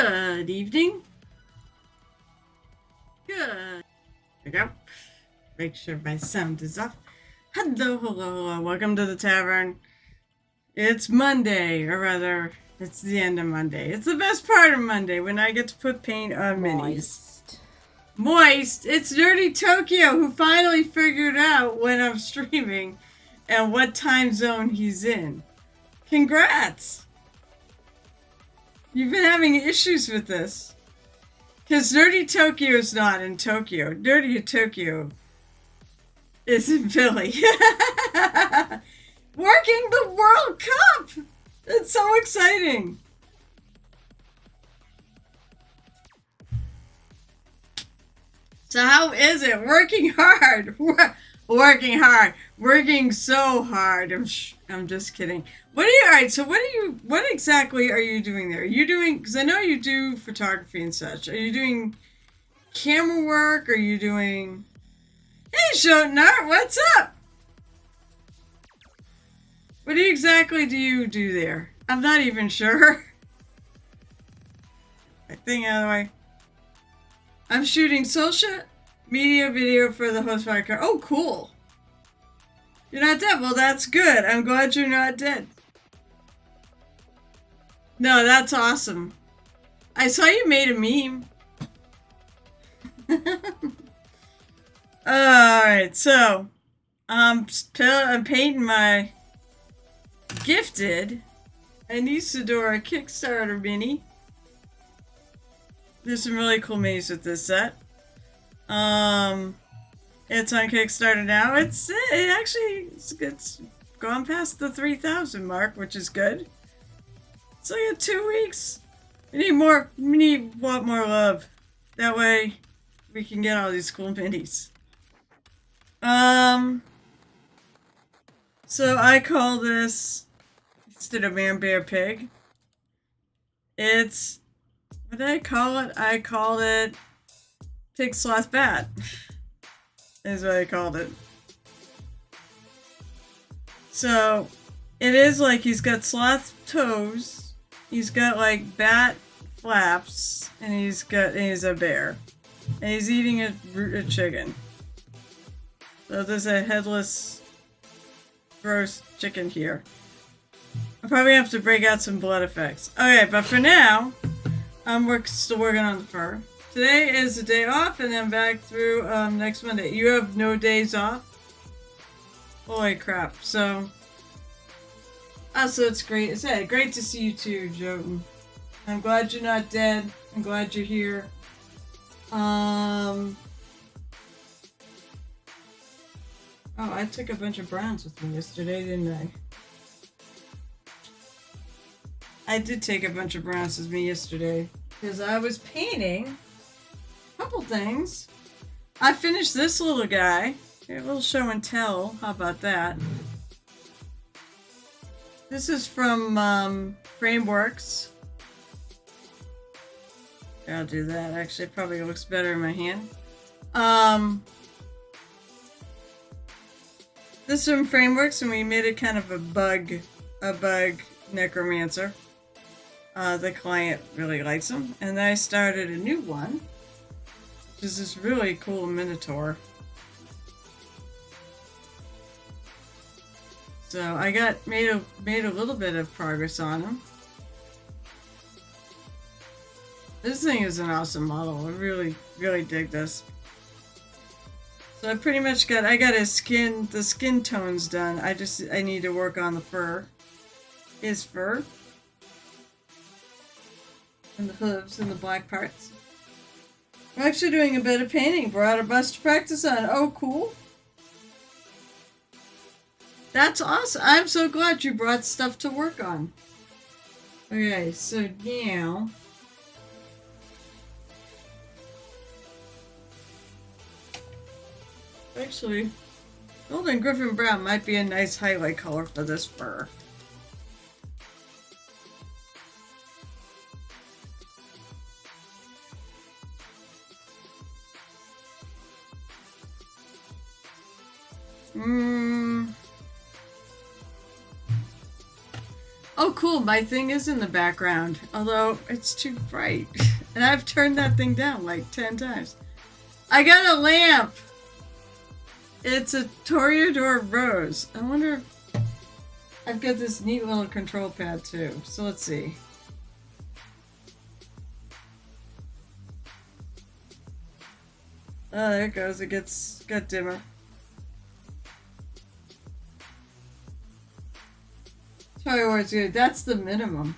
Good evening. Good. There we go. Make sure my sound is off. Hello, hello, hello. Welcome to the tavern. It's Monday, or rather, it's the end of Monday. It's the best part of Monday when I get to put paint on minis. Moist. It's Dirty Tokyo who finally figured out when I'm streaming and what time zone he's in. Congrats! You've been having issues with this. Because Dirty Tokyo is not in Tokyo. Dirty Tokyo is in Philly. Working the World Cup! It's so exciting. So how is it? Working hard. Working hard. Working so hard. I'm just kidding. Alright, so what exactly are you doing there? Are you doing, because I know you do photography and such. Are you doing camera work? Are you doing, hey Shotnar, what's up? What exactly do you do there? I'm not even sure. I think out of the way. I'm shooting social media video for the host podcast. Oh, cool. You're not dead. Well, that's good. I'm glad you're not dead. No, that's awesome. I saw you made a meme. Alright, so I'm painting my gifted Anesidora Kickstarter mini. There's some really cool minis with this set. It's on Kickstarter now. It's gone past the 3,000 mark, which is good. It's like in 2 weeks. We need a lot more love. That way we can get all these cool minis. So I call this, instead of Man Bear Pig, it's, what did I call it? I called it Pig Sloth-Bat. Is what I called it. So it is like he's got sloth toes. He's got like bat flaps, and he's a bear, and he's eating a chicken. So there's a headless, gross chicken here. I probably have to break out some blood effects. Okay, but for now, I'm still working on the fur. Today is a day off, and then back through next Monday. You have no days off? Holy crap! So it's great. It's great to see you too, Jotun. I'm glad you're not dead. I'm glad you're here. Oh, I took a bunch of browns with me yesterday, didn't I? I did take a bunch of browns with me yesterday because I was painting a couple things. I finished this little guy. A little show and tell. How about that? This is from Frameworks. I'll do that. Actually, it probably looks better in my hand. This is from Frameworks, and we made it kind of a bug necromancer. The client really likes them, and then I started a new one, which is this really cool minotaur. So I made a little bit of progress on him. This thing is an awesome model. I really, really dig this. So I pretty much got the skin tones done. I need to work on the fur. His fur. And the hooves and the black parts. I'm actually doing a bit of painting. Brought a bus to practice on. Oh, cool. That's awesome. I'm so glad you brought stuff to work on. Okay, so now actually, Golden Griffin Brown might be a nice highlight color for this fur. Oh, cool. My thing is in the background, although it's too bright. And I've turned that thing down like 10 times. I got a lamp! It's a Toreador Rose. I wonder if I've got this neat little control pad too. So let's see. Oh, there it goes. It got dimmer. Toreador's good. That's the minimum.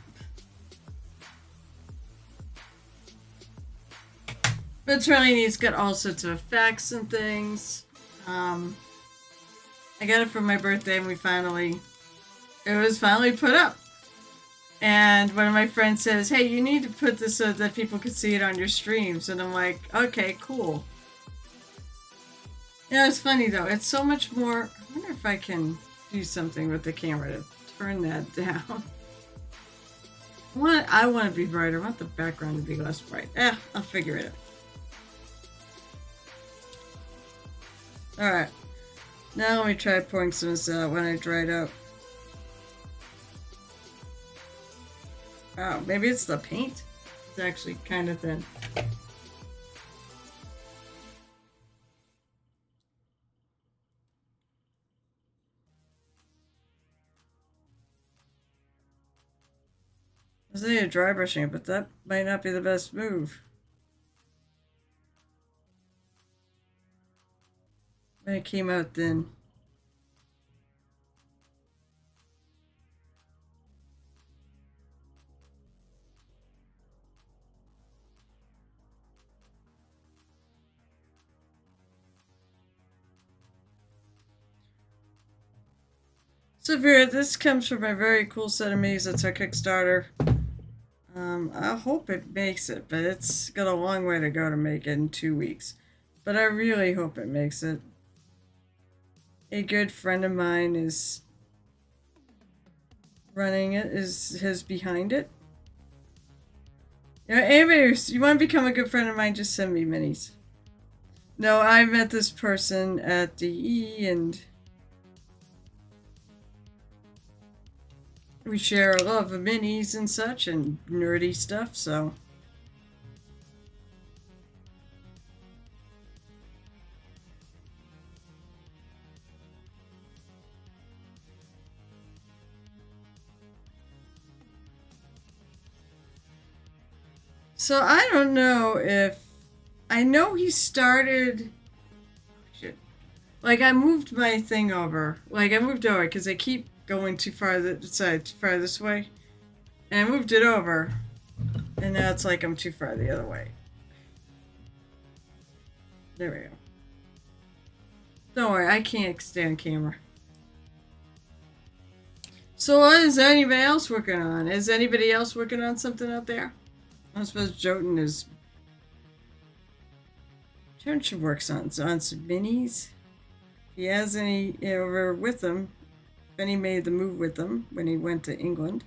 But it's really neat. It's got all sorts of effects and things. I got it for my birthday and it was finally put up. And one of my friends says, hey, you need to put this so that people can see it on your streams. And I'm like, okay, cool. Yeah, it's funny though. It's so much more. I wonder if I can do something with the camera to turn that down. I want to be brighter. I want the background to be less bright. I'll figure it out. Alright. Now let me try pouring some of this out when I dry it out. Oh, maybe it's the paint? It's actually kind of thin. I was thinking of dry brushing it, but that might not be the best move. When it came out thin. So this comes from a very cool set of minis. It's our Kickstarter. I hope it makes it, but it's got a long way to go to make it in 2 weeks. But I really hope it makes it. A good friend of mine is running it, is behind it. You know, anybody, you want to become a good friend of mine, just send me minis. No, I met this person at DE and we share a love of minis and such and nerdy stuff, so. So I don't know if, I know he started, like I moved my thing over, because I keep going too far this way, and I moved it over, and now it's like I'm too far the other way. There we go. Don't worry, I can't stay on camera. So what is anybody else working on? Is anybody else working on something out there? I suppose Jotun should work on some minis. If he has any over with him. If any made the move with him when he went to England.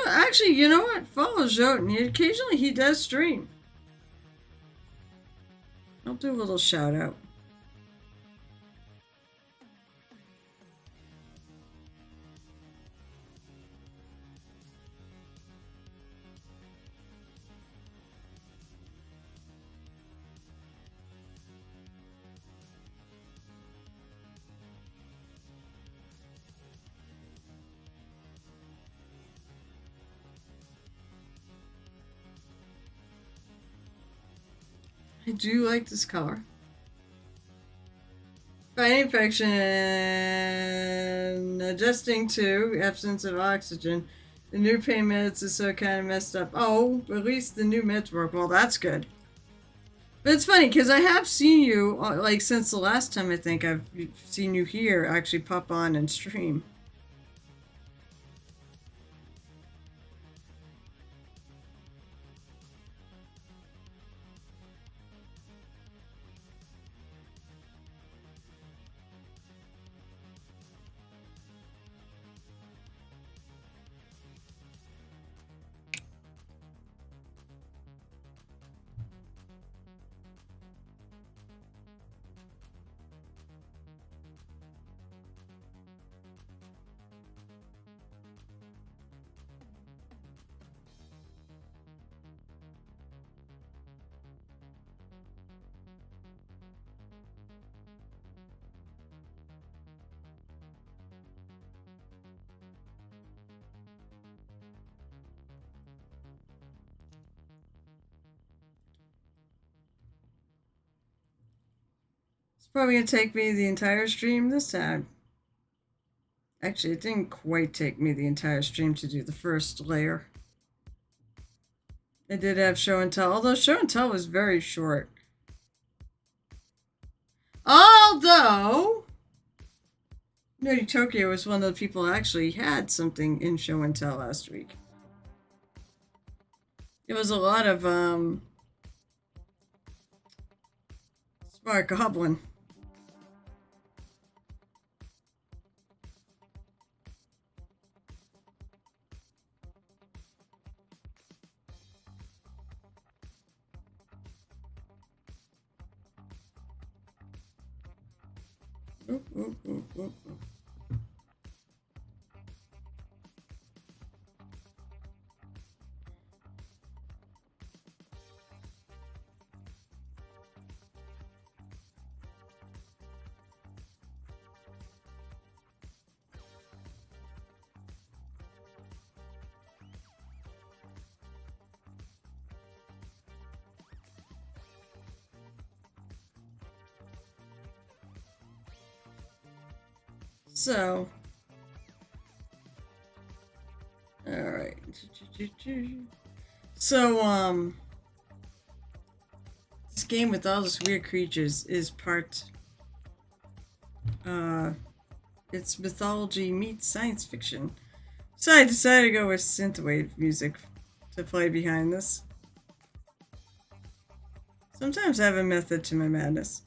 Actually, you know what? Follow Jotun. Occasionally he does stream. I'll do a little shout out. I do like this color. Fighting infection, adjusting to absence of oxygen. The new pain meds is so kind of messed up. Oh, at least the new meds work. Well, that's good. But it's funny, because I have seen you, like, since the last time I think I've seen you here actually pop on and stream. Probably gonna take me the entire stream this time. Actually, it didn't quite take me the entire stream to do the first layer. I did have show and tell, although show and tell was very short. Although Nerdy Tokyo was one of the people who actually had something in show and tell last week. It was a lot of Smart Goblin. Oop, oop, oop, oop, oop. So, all right. So, this game with all these weird creatures is part, it's mythology meets science fiction. So I decided to go with synthwave music to play behind this. Sometimes I have a method to my madness.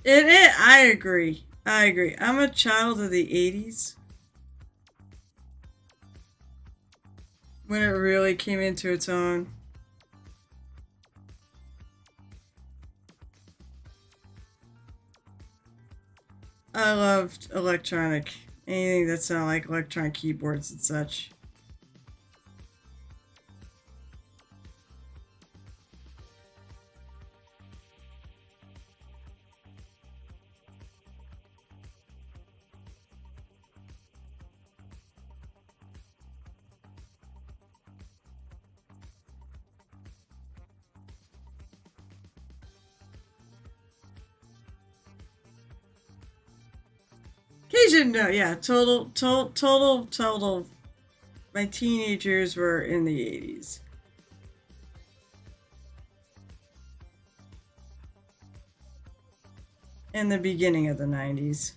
I agree. I agree. I'm a child of the 80s. When it really came into its own. I loved anything that sounded like electronic keyboards and such. No, yeah, total. My teenage years were in the 80s. And the beginning of the 90s.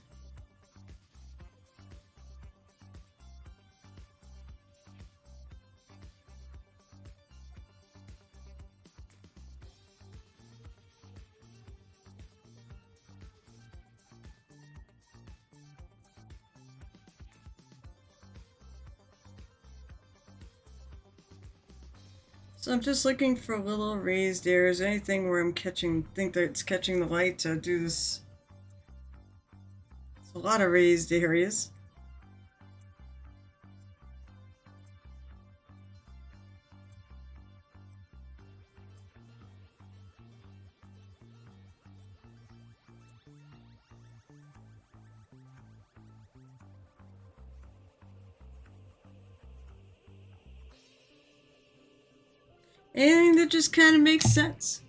So I'm just looking for little raised areas, anything where I'm think that it's catching the light to do this. It's a lot of raised areas. Anything that just kind of makes sense.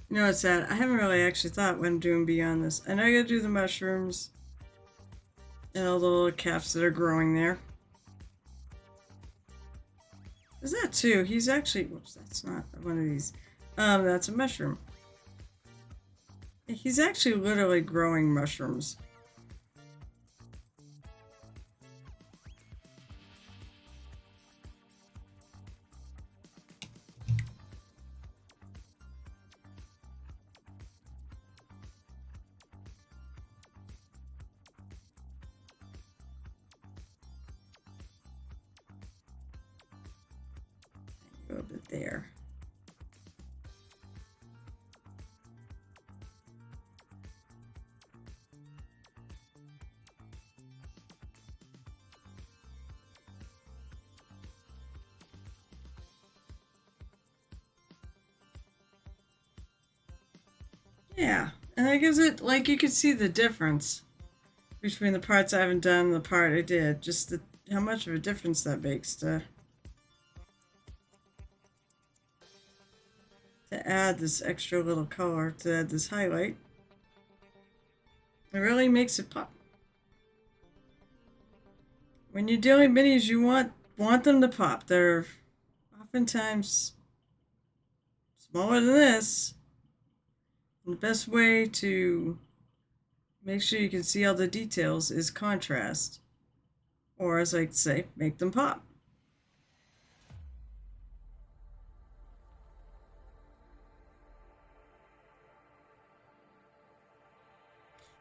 You know what's sad? I haven't really actually thought what I'm doing beyond this. I know I gotta do the mushrooms and all the little caps that are growing there. Is that too? He's actually, whoops, that's not one of these. That's a mushroom. He's actually literally growing mushrooms. A little bit there. Yeah, and that gives it, like, you can see the difference between the parts I haven't done and the part I did. Just how much of a difference that makes to add this extra little color, to add this highlight. It really makes it pop. When you're doing minis, you want them to pop. They're oftentimes smaller than this. And the best way to make sure you can see all the details is contrast. Or, as I like to say, make them pop.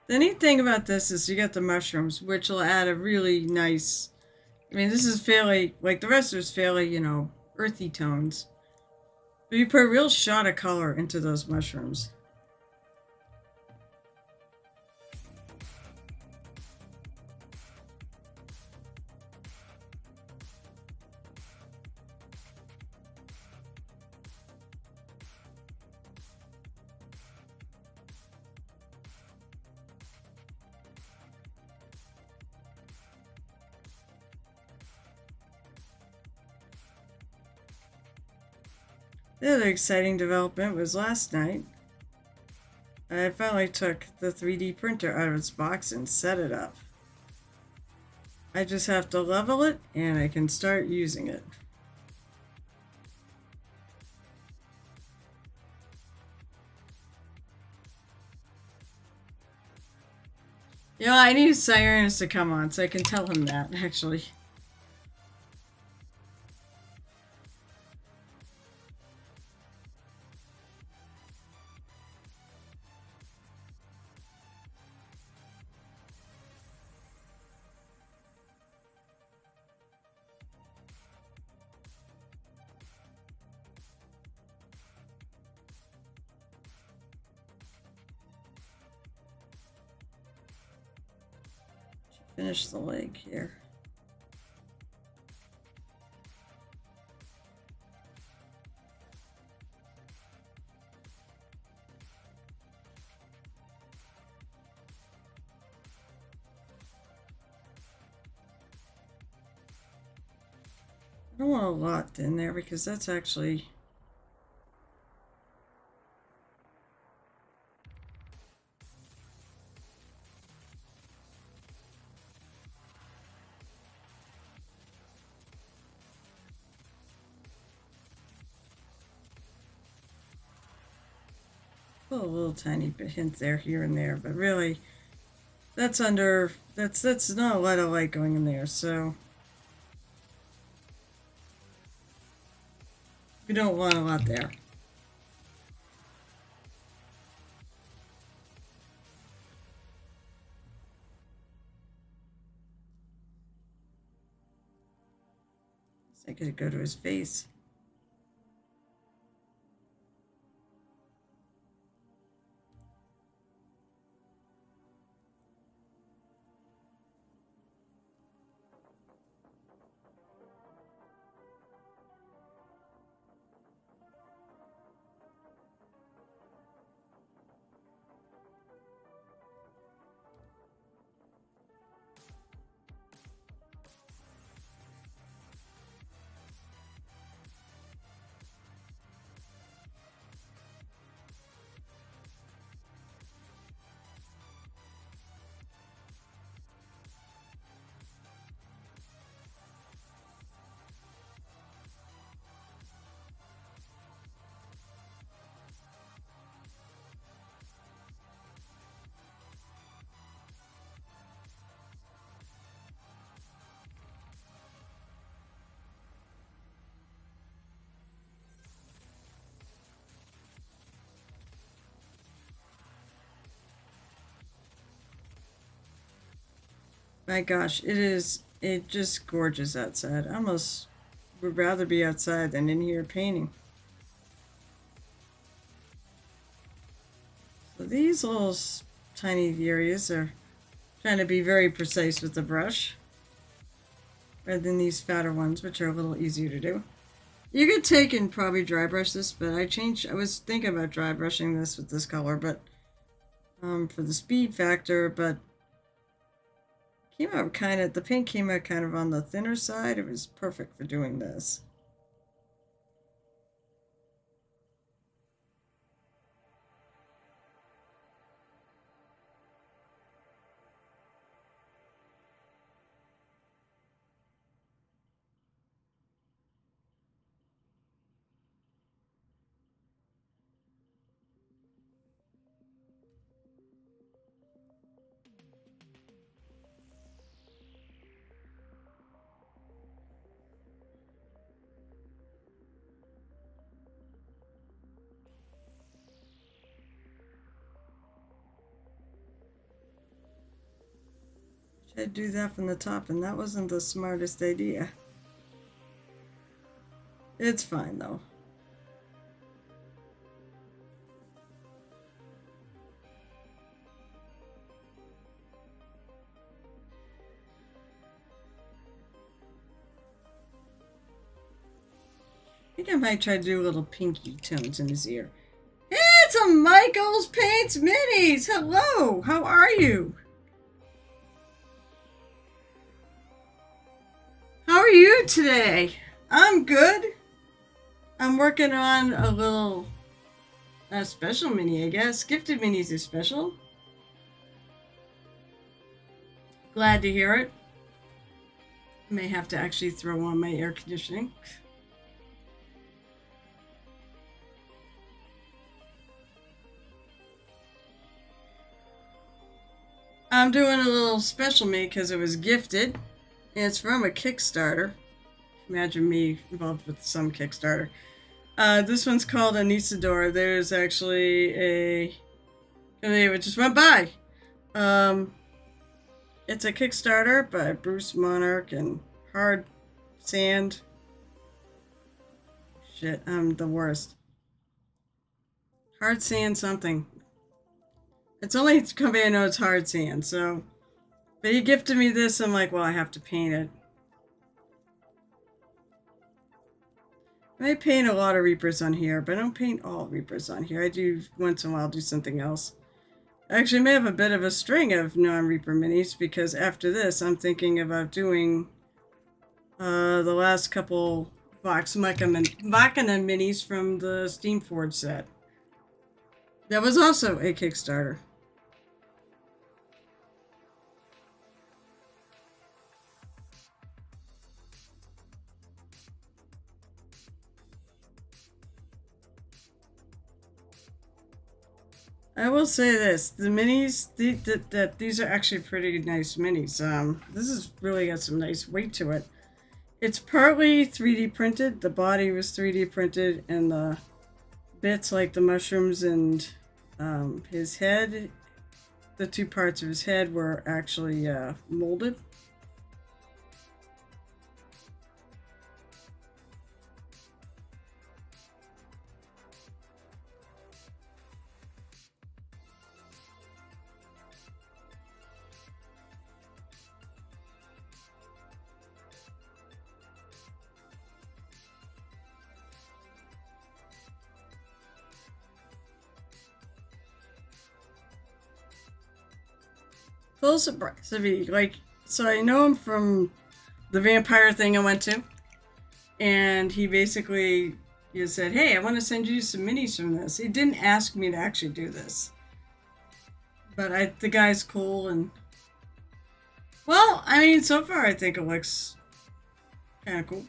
The neat thing about this is you get the mushrooms, which will add a really nice... I mean, this is fairly, like the rest of it's fairly, you know, earthy tones. But you put a real shot of color into those mushrooms. The other exciting development was last night. I finally took the 3D printer out of its box and set it up. I just have to level it and I can start using it. You know, I need Cyrus to come on so I can tell him that, actually. Finish the leg here. I don't want a lot in there because that's actually... Put a little tiny bit hint there, here and there, but really, that's not a lot of light going in there, so we don't want a lot there. I could go to his face. My gosh, it just gorgeous outside. I almost would rather be outside than in here painting. So these little tiny areas are trying to be very precise with the brush, rather than these fatter ones, which are a little easier to do. You could take and probably dry brush this, but I was thinking about dry brushing this with this color, but for the speed factor, but came out the paint came out kind of on the thinner side. It was perfect for doing this. Should do that from the top, and that wasn't the smartest idea. It's fine though. I think I might try to do little pinky tones in his ear. It's a Michael's Paints Minis! Hello! How are you? How are you today? I'm good. I'm working on a little special mini, I guess. Gifted minis are special. Glad to hear it. May have to actually throw on my air conditioning. I'm doing a little special mini because it was gifted. And it's from a Kickstarter. Imagine me involved with some Kickstarter. This one's called Anesidora. There's actually a company which just went by. It's a Kickstarter by Bruce Monarch and Hard Sand. Shit, I'm the worst. Hard Sand something. It's only a company I know it's Hard Sand, so. But he gifted me this. I'm like, well, I have to paint it. I paint a lot of Reapers on here, but I don't paint all Reapers on here. I do, once in a while, do something else. I actually may have a bit of a string of non-Reaper minis, because after this, I'm thinking about doing the last couple Vox Machina minis from the Steamforged set. That was also a Kickstarter. I will say this: the minis, these are actually pretty nice minis. This has really got some nice weight to it. It's partly 3D printed. The body was 3D printed, and the bits like the mushrooms and his head, the two parts of his head were actually molded. Full surprise of me. Like, so I know him from the vampire thing I went to, and he basically said, hey, I want to send you some minis from this. He didn't ask me to actually do this, but the guy's cool, and well, I mean, so far I think it looks kind of cool.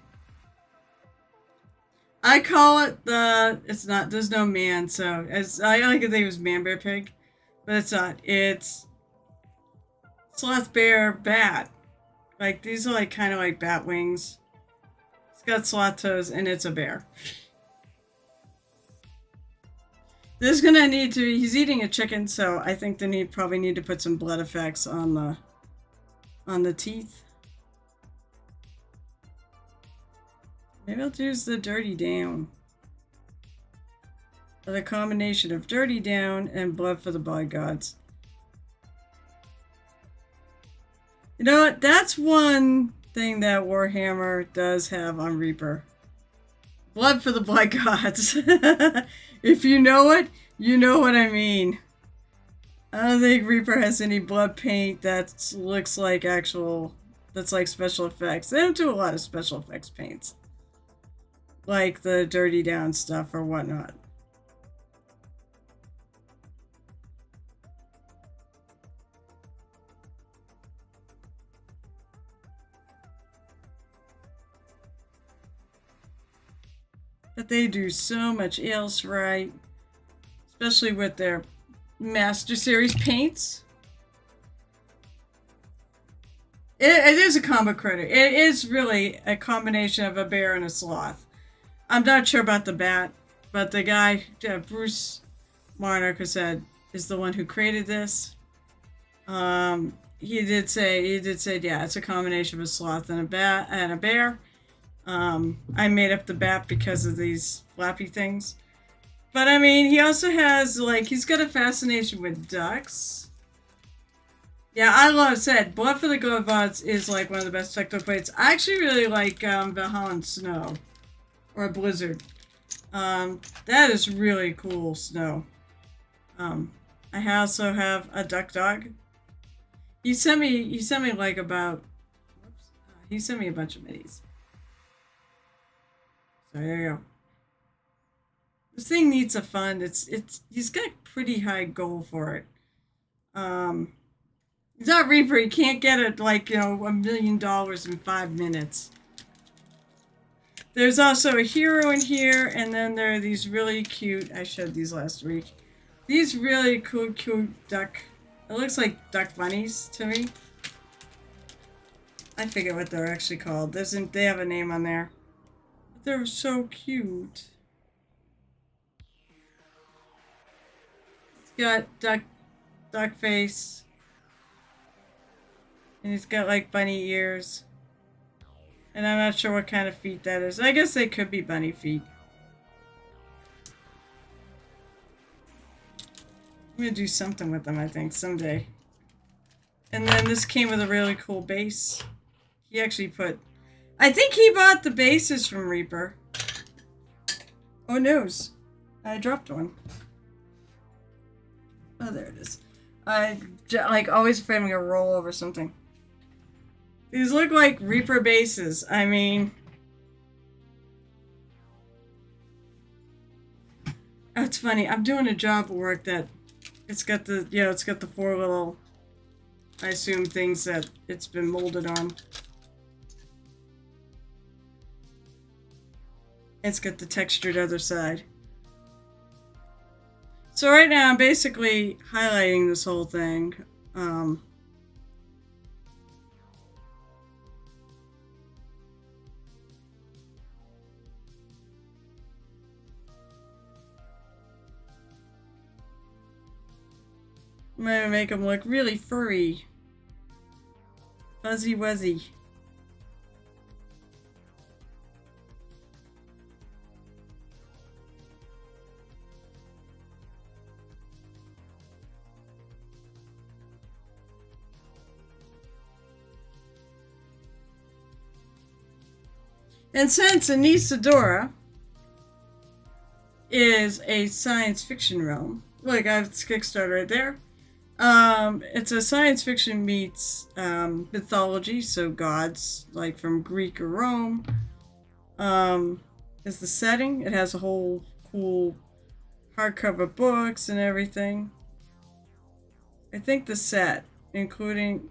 I call it it's not, there's no man, so I like to think it was Man Bear Pig, but it's not. It's Sloth-Bear-Bat. Like, these are like kind of like bat wings. It's got sloth toes, and it's a bear. There's gonna need to, he's eating a chicken, so I think they probably need to put some blood effects on the on the teeth. Maybe I'll use the Dirty Down. Or the combination of Dirty Down and Blood for the Blood Gods. You know what? That's one thing that Warhammer does have on Reaper. Blood for the Blood Gods. If you know it, you know what I mean. I don't think Reaper has any blood paint that looks like actual... That's like special effects. They don't do a lot of special effects paints. Like the Dirty Down stuff or whatnot. But they do so much else right. Especially with their Master Series paints. It is a combo critter. It is really a combination of a bear and a sloth. I'm not sure about the bat, but the guy, Bruce Marner, said is the one who created this. He did say, yeah, it's a combination of a sloth and a bat and a bear. I made up the bat because of these flappy things. But I mean, he also has, like, he's got a fascination with ducks. Yeah, I love said Blood for the Gods is like one of the best techno plates. I actually really like Valhalla Snow. Or Blizzard. That is really cool snow. I also have a duck dog. He sent me like about, he sent me a bunch of minis. So there you go. This thing needs a fund. He's got pretty high goal for it. He's not Reaper. You can't get it like, you know, $1 million in 5 minutes. There's also a hero in here, and then there are these really cute, I showed these last week. These really cool, cute duck, it looks like duck bunnies to me. I forget what they're actually called. They have a name on there. But they're so cute. It's got duck face. And he's got like bunny ears. And I'm not sure what kind of feet that is. I guess they could be bunny feet. I'm going to do something with them, I think, someday. And then this came with a really cool base. He actually put... I think he bought the bases from Reaper. Oh, noes. I dropped one. Oh, there it is. I, like, always afraid I'm going to roll over something. These look like Reaper bases. I mean... Oh, it's funny. I'm doing a job at work that... It's got the, you know, it's got the 4 little... I assume things that it's been molded on. It's got the textured other side. So right now I'm basically highlighting this whole thing. I'm gonna make them look really furry. Fuzzy wuzzy. And since Anesidora is a science fiction realm, look, I have this Kickstarter right there. It's a science fiction meets mythology, so gods, like from Greek or Rome. Is the setting. It has a whole cool hardcover books and everything. I think the set, including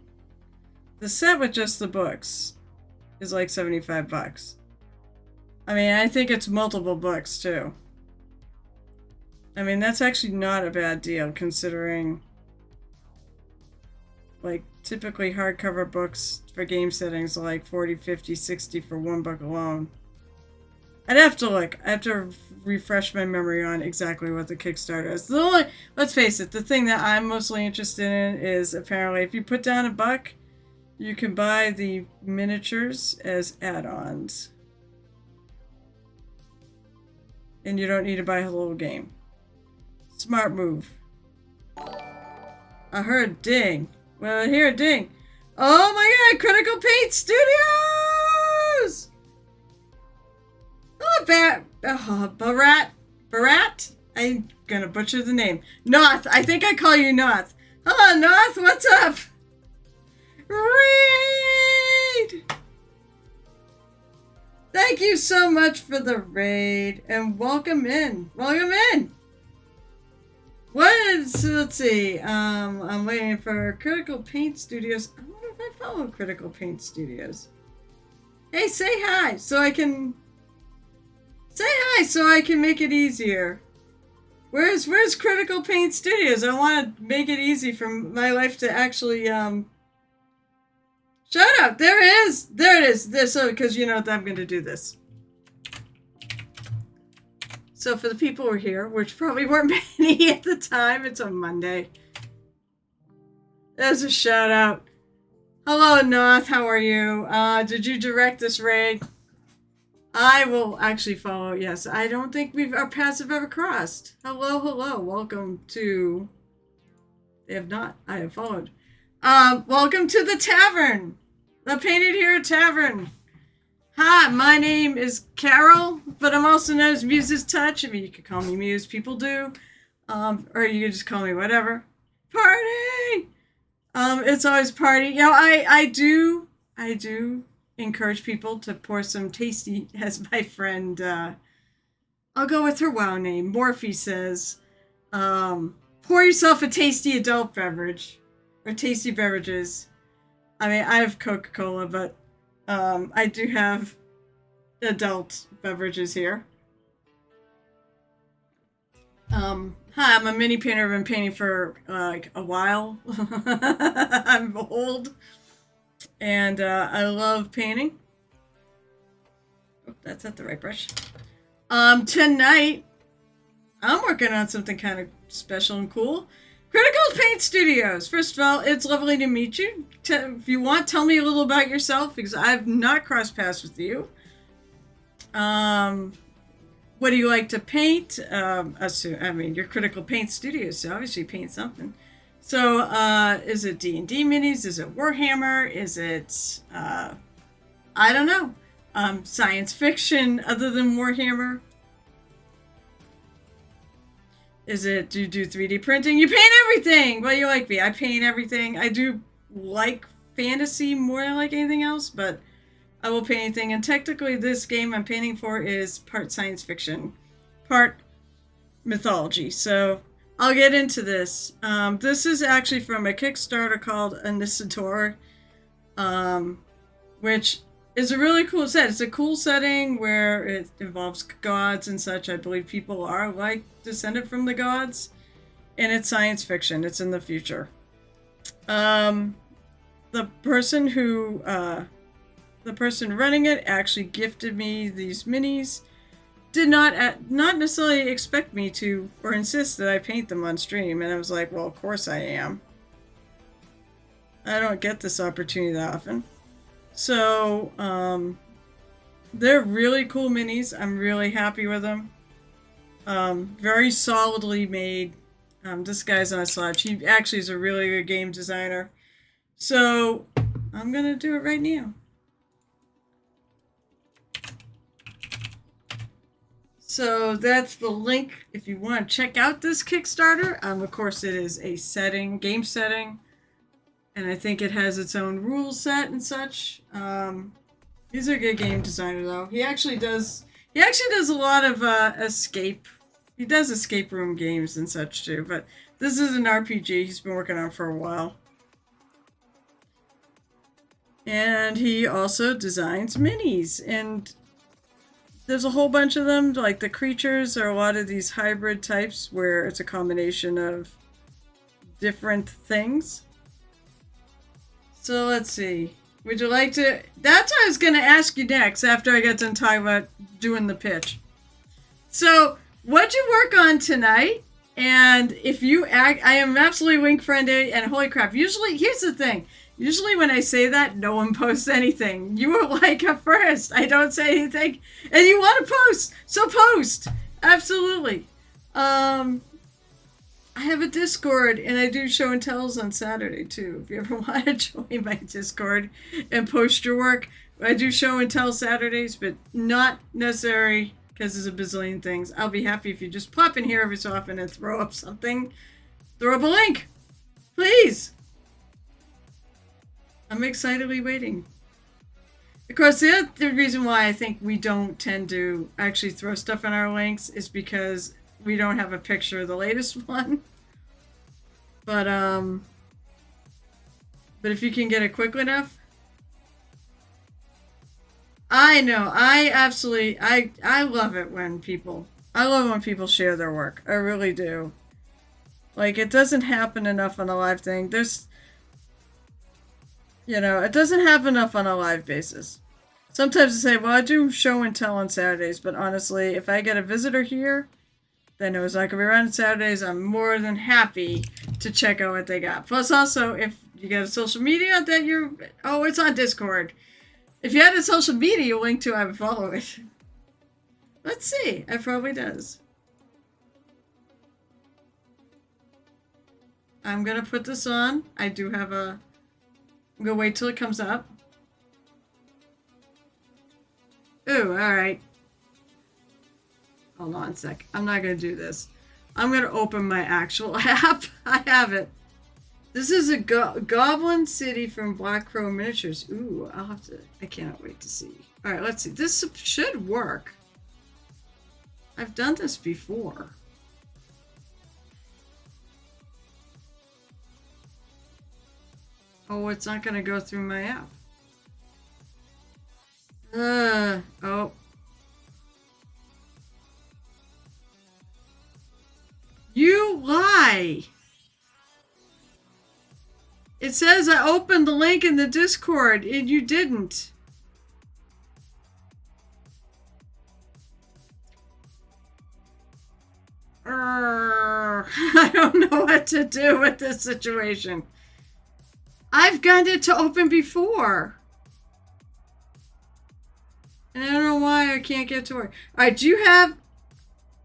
the set with just the books, is like $75. I mean, I think it's multiple books too. I mean, that's actually not a bad deal considering, like, typically hardcover books for game settings are like 40, 50, 60 for one book alone. I'd have to look. I have to refresh my memory on exactly what the Kickstarter is. The only, let's face it, the thing that I'm mostly interested in is apparently if you put down $1, You can buy the miniatures as add-ons. And you don't need to buy a whole game. Smart move. I heard a ding. Well, I hear a ding. Oh my god, Critical Paint Studios! Oh, Barat? I'm gonna butcher the name. Noth, I think I call you Noth. Hello, Noth, what's up? Raid! Thank you so much for the raid, and welcome in. Welcome in! Let's see, I'm waiting for Critical Paint Studios. I wonder if I follow Critical Paint Studios. Hey, say hi, so I can... Say hi, so I can make it easier. Where's Critical Paint Studios? I want to make it easy for my life to actually, Shut up! There it is! There it is! So, because you know that I'm going to do this. So for the people who are here, which probably weren't many at the time, it's a Monday. There's a shout out. Hello, Noth, how are you? Did you direct this raid? I will actually follow, yes. I don't think our paths have ever crossed. Hello, hello, welcome to... They have not, I have followed. Welcome to the Tavern! The Painted Hero Tavern! Hi, my name is Carol, but I'm also known as Muse's Touch. I mean, you could call me Muse, people do. Or you could just call me whatever. Party! It's always party. You know, I do encourage people to pour some tasty, as my friend, I'll go with her WoW name, Morphe says, pour yourself a tasty adult beverage, or tasty beverages. I mean, I have Coca-Cola, but I do have adult beverages here. Hi, I'm a mini painter. I've been painting for like a while. I'm old. And I love painting. Oh, that's not the right brush. Tonight, I'm working on something kind of special and cool. Critical Paint Studios. First of all, it's lovely to meet you. If you want, tell me a little about yourself, because I've not crossed paths with you. What do you like to paint? I mean, you're Critical Paint Studios, so obviously you paint something. So, is it D&D minis? Is it Warhammer? Is it, I don't know, science fiction other than Warhammer? Is it, do you do 3D printing? You paint everything! Well, you like me. I paint everything. I do like fantasy more than I like anything else, but I will paint anything. And technically, this game I'm painting for is part science fiction, part mythology. So I'll get into this. This is actually from a Kickstarter called Anesidora, which is a really cool set. It's a cool setting where it involves gods and such. I believe people are like descended from the gods, and it's science fiction. It's in the future. The person running it actually gifted me these minis. Did not necessarily expect me to or insist that I paint them on stream, and I was like, well, of course I am. I don't get this opportunity that often. So, they're really cool minis. I'm really happy with them. Very solidly made. This guy's on a slouch. He actually is a really good game designer. So, I'm gonna do it right now. So that's the link if you want to check out this Kickstarter. Of course, it is a game setting. And I think it has its own rule set and such. He's a good game designer, though. He actually does a lot of escape. He does escape room games and such too. But this is an RPG he's been working on for a while. And he also designs minis. And there's a whole bunch of them. Like the creatures are a lot of these hybrid types where it's a combination of different things. So let's see. Would you like to... That's what I was going to ask you next after I get done talking about doing the pitch. So, what'd you work on tonight? And if you I am absolutely wink friendly, and holy crap, usually, here's the thing. Usually when I say that, no one posts anything. You were like at first. I don't say anything. And you want to post. So post. Absolutely. I have a Discord and I do show and tells on Saturday too. If you ever want to join my Discord and post your work, I do show and tell Saturdays, but not necessary because there's a bazillion things. I'll be happy if you just pop in here every so often and throw up something. Throw up a link. Please. I'm excitedly waiting. Of course, the other reason why I think we don't tend to actually throw stuff in our links is because we don't have a picture of the latest one. But if you can get it quick enough. I know, I love it when people, I love when people share their work. I really do. Like, it doesn't happen enough on a live thing. There's, you know, it doesn't happen enough on a live basis. Sometimes I say, well, I do show and tell on Saturdays, but honestly, if I get a visitor here that knows I can be around on Saturdays, I'm more than happy to check out what they got. Plus, also, if you got a social media that you're, oh, it's on Discord. If you had a social media link to, I would follow it. Let's see. It probably does. I'm going to put this on. I do have a... I'm going to wait till it comes up. Ooh, alright. Hold on a sec. I'm not going to do this. I'm going to open my actual app. I have it. This is a Goblin City from Black Crow Miniatures. Ooh, I'll have to... I cannot wait to see. Alright, let's see. This should work. I've done this before. Oh, it's not going to go through my app. Oh. You lie! It says I opened the link in the Discord, and you didn't. I don't know what to do with this situation. I've gotten it to open before. And I don't know why I can't get to work. Alright, do you have...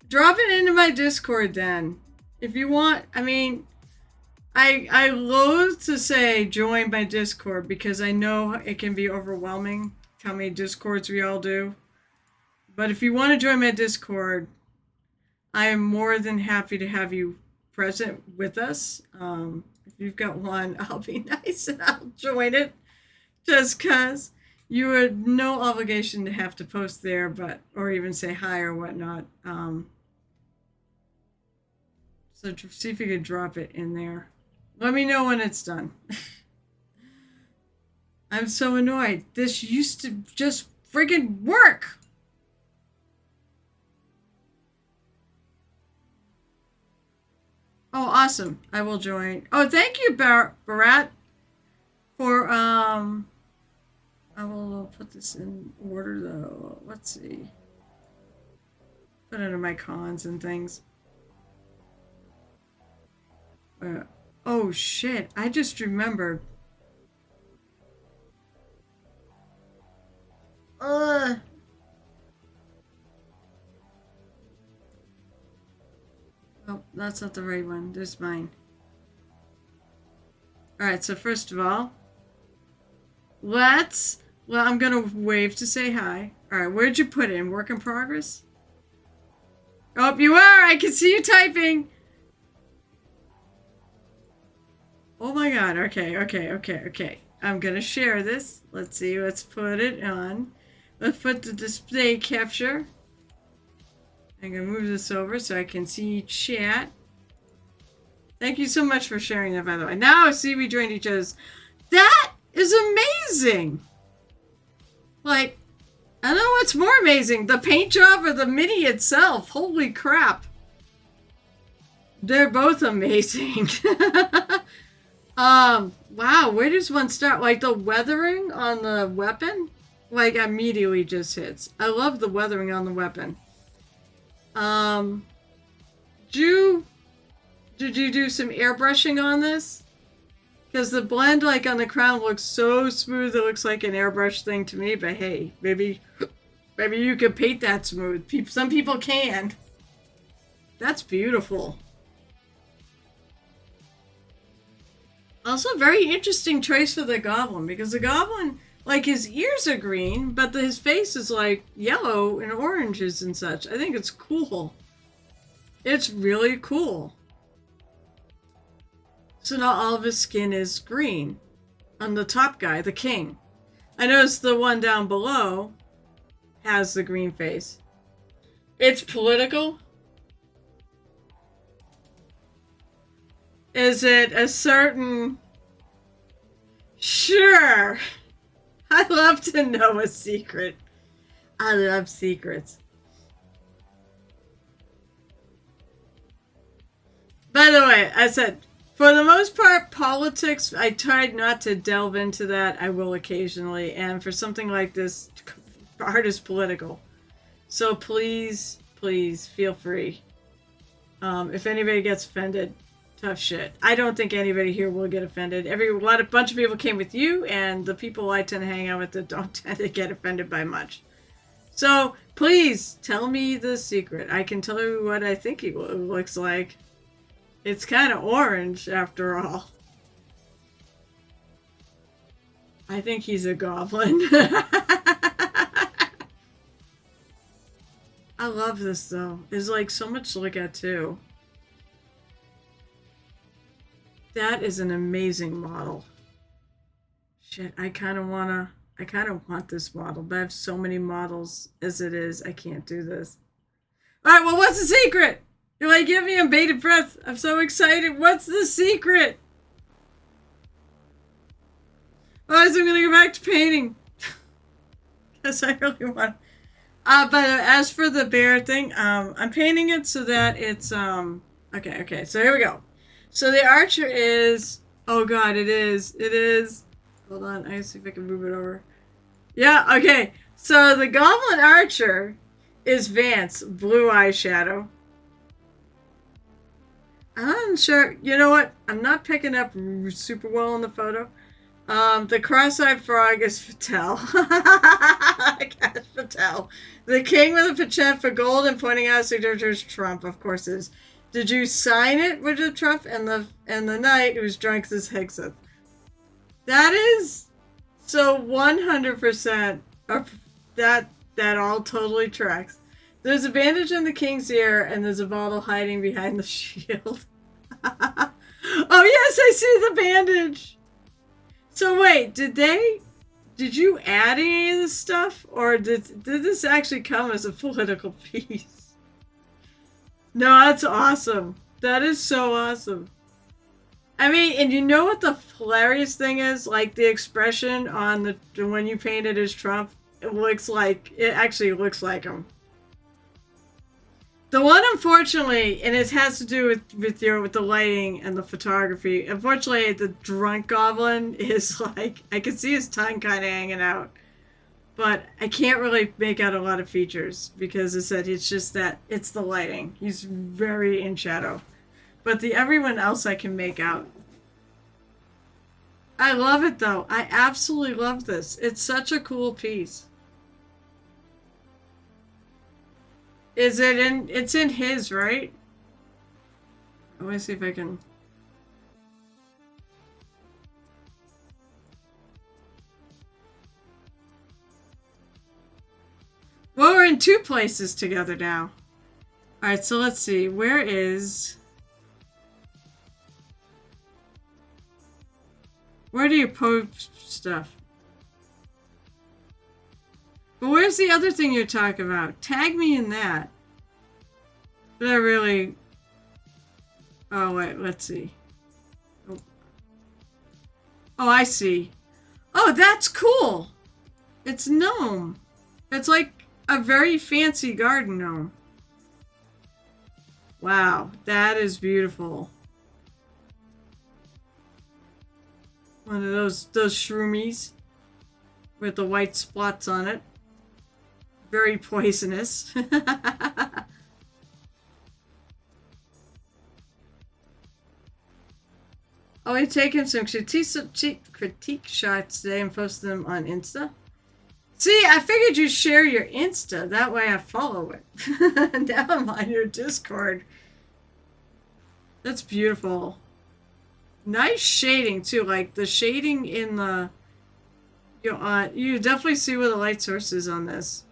Drop it into my Discord then. If you want, I mean... I loathe to say join my Discord because I know it can be overwhelming how many Discords we all do. But if you want to join my Discord, I am more than happy to have you present with us. If you've got one, I'll be nice and I'll join it. Just cause you had no obligation to have to post there, but or even say hi or whatnot. So see if you could drop it in there. Let me know when it's done. I'm so annoyed. This used to just friggin' work. Oh, awesome. I will join. Oh, thank you, Barat, for, I will put this in order, though. Let's see. Put it under my cons and things. Oh, shit. I just remembered. Oh, that's not the right one. There's mine. Alright, so first of all, well, I'm gonna wave to say hi. Alright, where'd you put it? In work in progress? Oh, you are! I can see you typing! Oh my god, okay. I'm gonna share this. Let's see, let's put it on. Let's put the display capture. I'm gonna move this over so I can see chat. Thank you so much for sharing that, by the way. Now I see we joined each other's. That is amazing! Like, I don't know what's more amazing, the paint job or the mini itself. Holy crap. They're both amazing. Wow, where does one start? Like the weathering on the weapon? Like immediately just hits. I love the weathering on the weapon. Did you do some airbrushing on this? Because the blend, like, on the crown looks so smooth, it looks like an airbrush thing to me. But hey, maybe you could paint that smooth. Some people can. That's beautiful. Also, very interesting choice for the goblin, because the goblin, like, his ears are green, but his face is like yellow and oranges and such. I think it's cool. It's really cool. So now all of his skin is green. On the top guy, the king. I noticed the one down below has the green face. It's political. Is it a certain... Sure. I love to know a secret. I love secrets. By the way, I said, for the most part, politics, I tried not to delve into that. I will occasionally. And for something like this, art is political. So please, please feel free. If anybody gets offended, tough shit. I don't think anybody here will get offended. Bunch of people came with you, and the people I tend to hang out with that don't tend to get offended by much. So please tell me the secret. I can tell you what I think it looks like. It's kind of orange, after all. I think he's a goblin. I love this, though. There's, like, so much to look at, too. That is an amazing model. Shit, I kind of want this model, but I have so many models as it is. I can't do this. Alright, well, what's the secret? You're like, give me a bated breath. I'm so excited. What's the secret? Otherwise, I'm going to go back to painting. Because I really want... but as for the bear thing, I'm painting it so that it's... Okay, so here we go. So the archer is... Oh god, it is. Hold on, I see if I can move it over. Yeah, okay. So the goblin archer is Vance, blue eyeshadow. I'm sure, you know what? I'm not picking up super well in the photo. The cross-eyed frog is Patel. Cash Patel. The king with a penchant for gold and pointing out signatures, Trump, of course, is. Did you sign it with the Trump and the knight who's drunk as Higseth? That is so 100% that all totally tracks. There's a bandage in the king's ear, and there's a bottle hiding behind the shield. Oh yes, I see the bandage. So wait, did you add any of this stuff, or did this actually come as a political piece? No, that's awesome. That is so awesome. I mean, and you know what the hilarious thing is? Like, the expression on the when you painted as Trump, it actually looks like him. The one, unfortunately, and it has to do with the lighting and the photography. Unfortunately, the drunk goblin is like, I can see his tongue kind of hanging out, but I can't really make out a lot of features because I said it's just that it's the lighting. He's very in shadow, but everyone else I can make out. I love it though. I absolutely love this. It's such a cool piece. Is it in... It's in his, right? Let me see if I can... Well, we're in two places together now. Alright, so let's see. Where is... Where do you post stuff? But where's the other thing you're talking about? Tag me in that. But I really... Oh, wait, let's see. Oh, I see. Oh, that's cool! It's gnome. It's like a very fancy garden gnome. Wow, that is beautiful. One of those shroomies with the white spots on it. Very poisonous. Oh, we've taken some critique shots today and posted them on Insta. See, I figured you'd share your Insta. That way I follow it. Now I'm on your Discord. That's beautiful. Nice shading, too. Like, the shading in the... you definitely see where the light source is on this.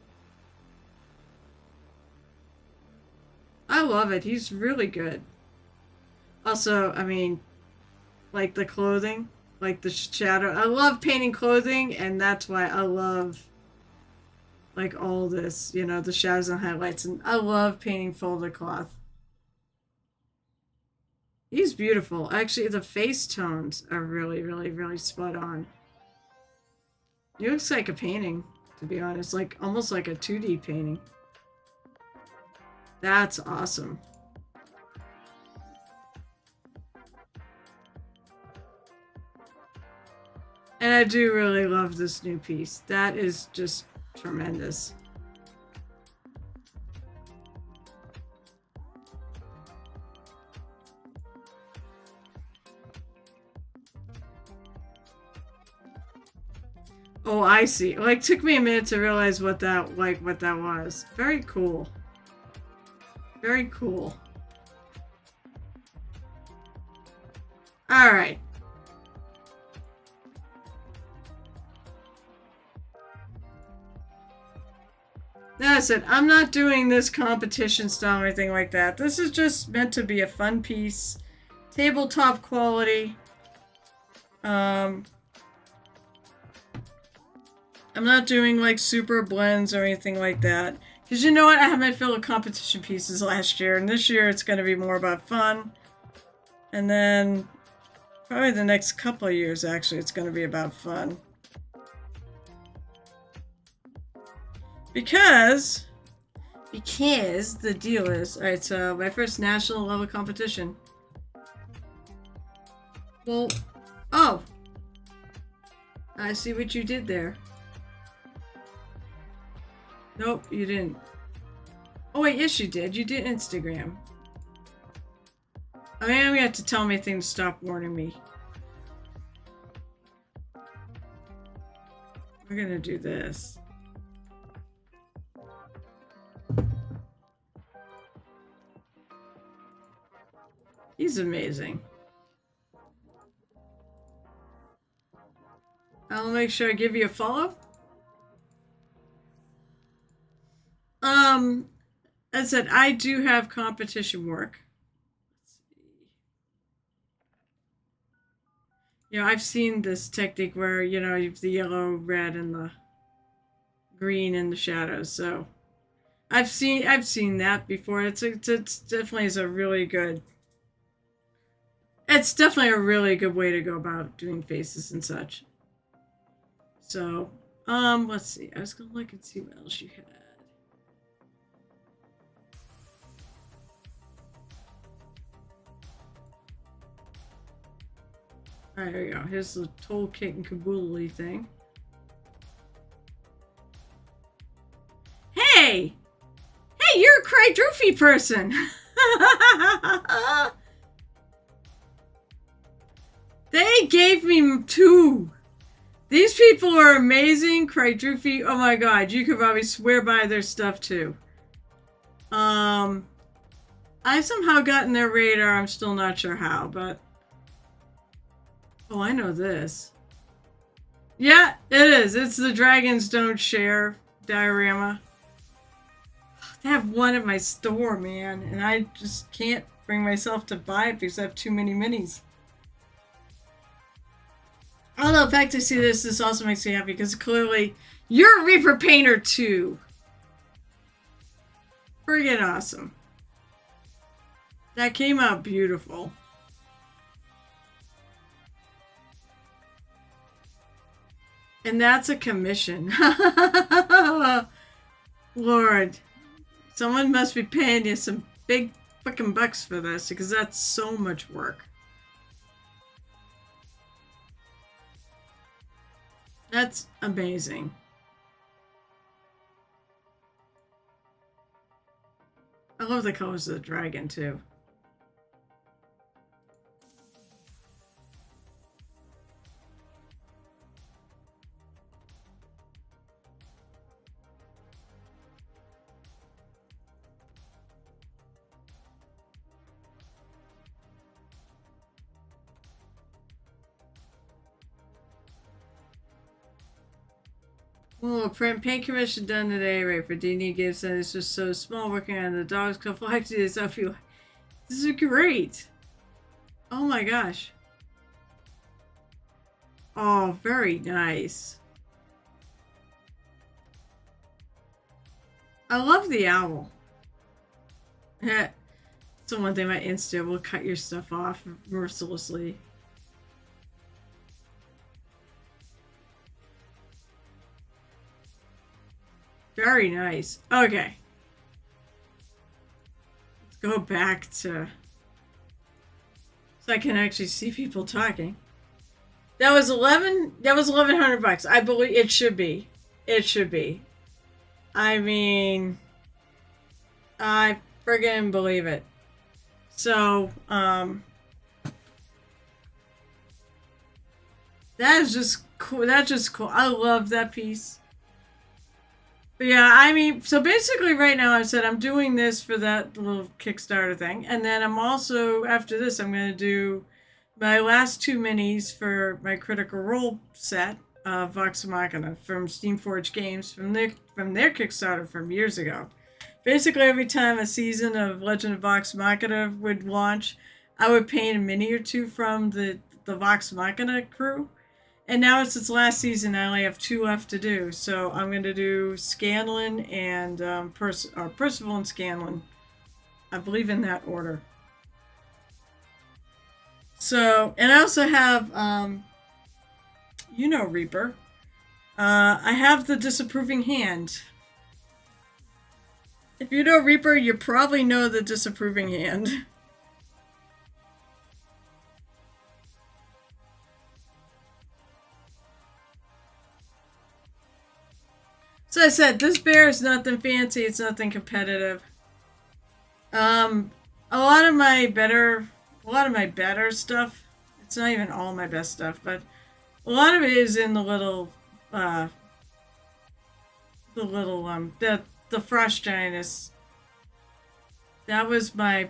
I love it. He's really good. Also, I mean, like the clothing, like the shadow. I love painting clothing, and that's why I love, like, all this, you know, the shadows and highlights. And I love painting folded cloth. He's beautiful. Actually, the face tones are really, really, really spot on. He looks like a painting, to be honest. Like, almost like a 2D painting. That's awesome. And I do really love this new piece. That is just tremendous. Oh, I see. Like, took me a minute to realize what that was. Very cool. Very cool. All right. That's it. I'm not doing this competition style or anything like that. This is just meant to be a fun piece. Tabletop quality. I'm not doing like super blends or anything like that. Because you know what? I had my fill of competition pieces last year. And this year it's going to be more about fun. And then probably the next couple of years actually it's going to be about fun. Because the deal is, alright, so my first national level competition. Well, oh. I see what you did there. Nope, you didn't. Oh wait, yes you did. You did Instagram. I mean, I'm gonna have to tell me things to stop warning me. We're gonna do this. He's amazing. I'll make sure I give you a follow. As I said, I do have competition work. Let's see. You know, I've seen this technique where, you know, you have the yellow, red, and the green in the shadows. So I've seen that before. It's definitely is a really good. It's definitely a really good way to go about doing faces and such. So, let's see. I was gonna look and see what else you had. Alright, here we go. Here's the Toll Kit and Caboodle thing. Hey! Hey, you're a Crydroofy person! They gave me 2. These people are amazing. Crydroofy, oh my god, you could probably swear by their stuff too. I somehow got in their radar. I'm still not sure how, but... Oh, I know this. Yeah, it is. It's the Dragons Don't Share diorama. They have one at my store, man, and I just can't bring myself to buy it because I have too many minis. Although, in fact, to see this also makes me happy because clearly you're a Reaper painter too. Friggin' awesome. That came out beautiful. And that's a commission. Lord. Someone must be paying you some big fucking bucks for this because that's so much work. That's amazing. I love the colors of the dragon too. Oh, paint commission done today, right? For D&D Games, and it's just so small. Working on the dogs collected this. I feel this is great. Oh my gosh. Oh, very nice. I love the owl. So one thing my Insta will cut your stuff off mercilessly. Very nice. Okay. Let's go back to... so I can actually see people talking. That was 1,100 bucks. I believe it should be. It should be. I mean, I friggin' believe it. So, that is just cool. That's just cool. I love that piece. But yeah, I mean, so basically right now I said I'm doing this for that little Kickstarter thing. And then I'm also, after this, I'm going to do my last 2 minis for my Critical Role set of Vox Machina from Steamforged Games from their Kickstarter from years ago. Basically, every time a season of Legend of Vox Machina would launch, I would paint a mini or 2 from the Vox Machina crew. And now it's its last season. I only have 2 left to do. So I'm going to do Scanlan and Percival and Scanlan. I believe in that order. So, and I also have, Reaper. I have the Disapproving Hand. If you know Reaper, you probably know the Disapproving Hand. So I said, this bear is nothing fancy. It's nothing competitive. A lot of my better stuff. It's not even all my best stuff, but a lot of it is in the Frost Giantess. That was my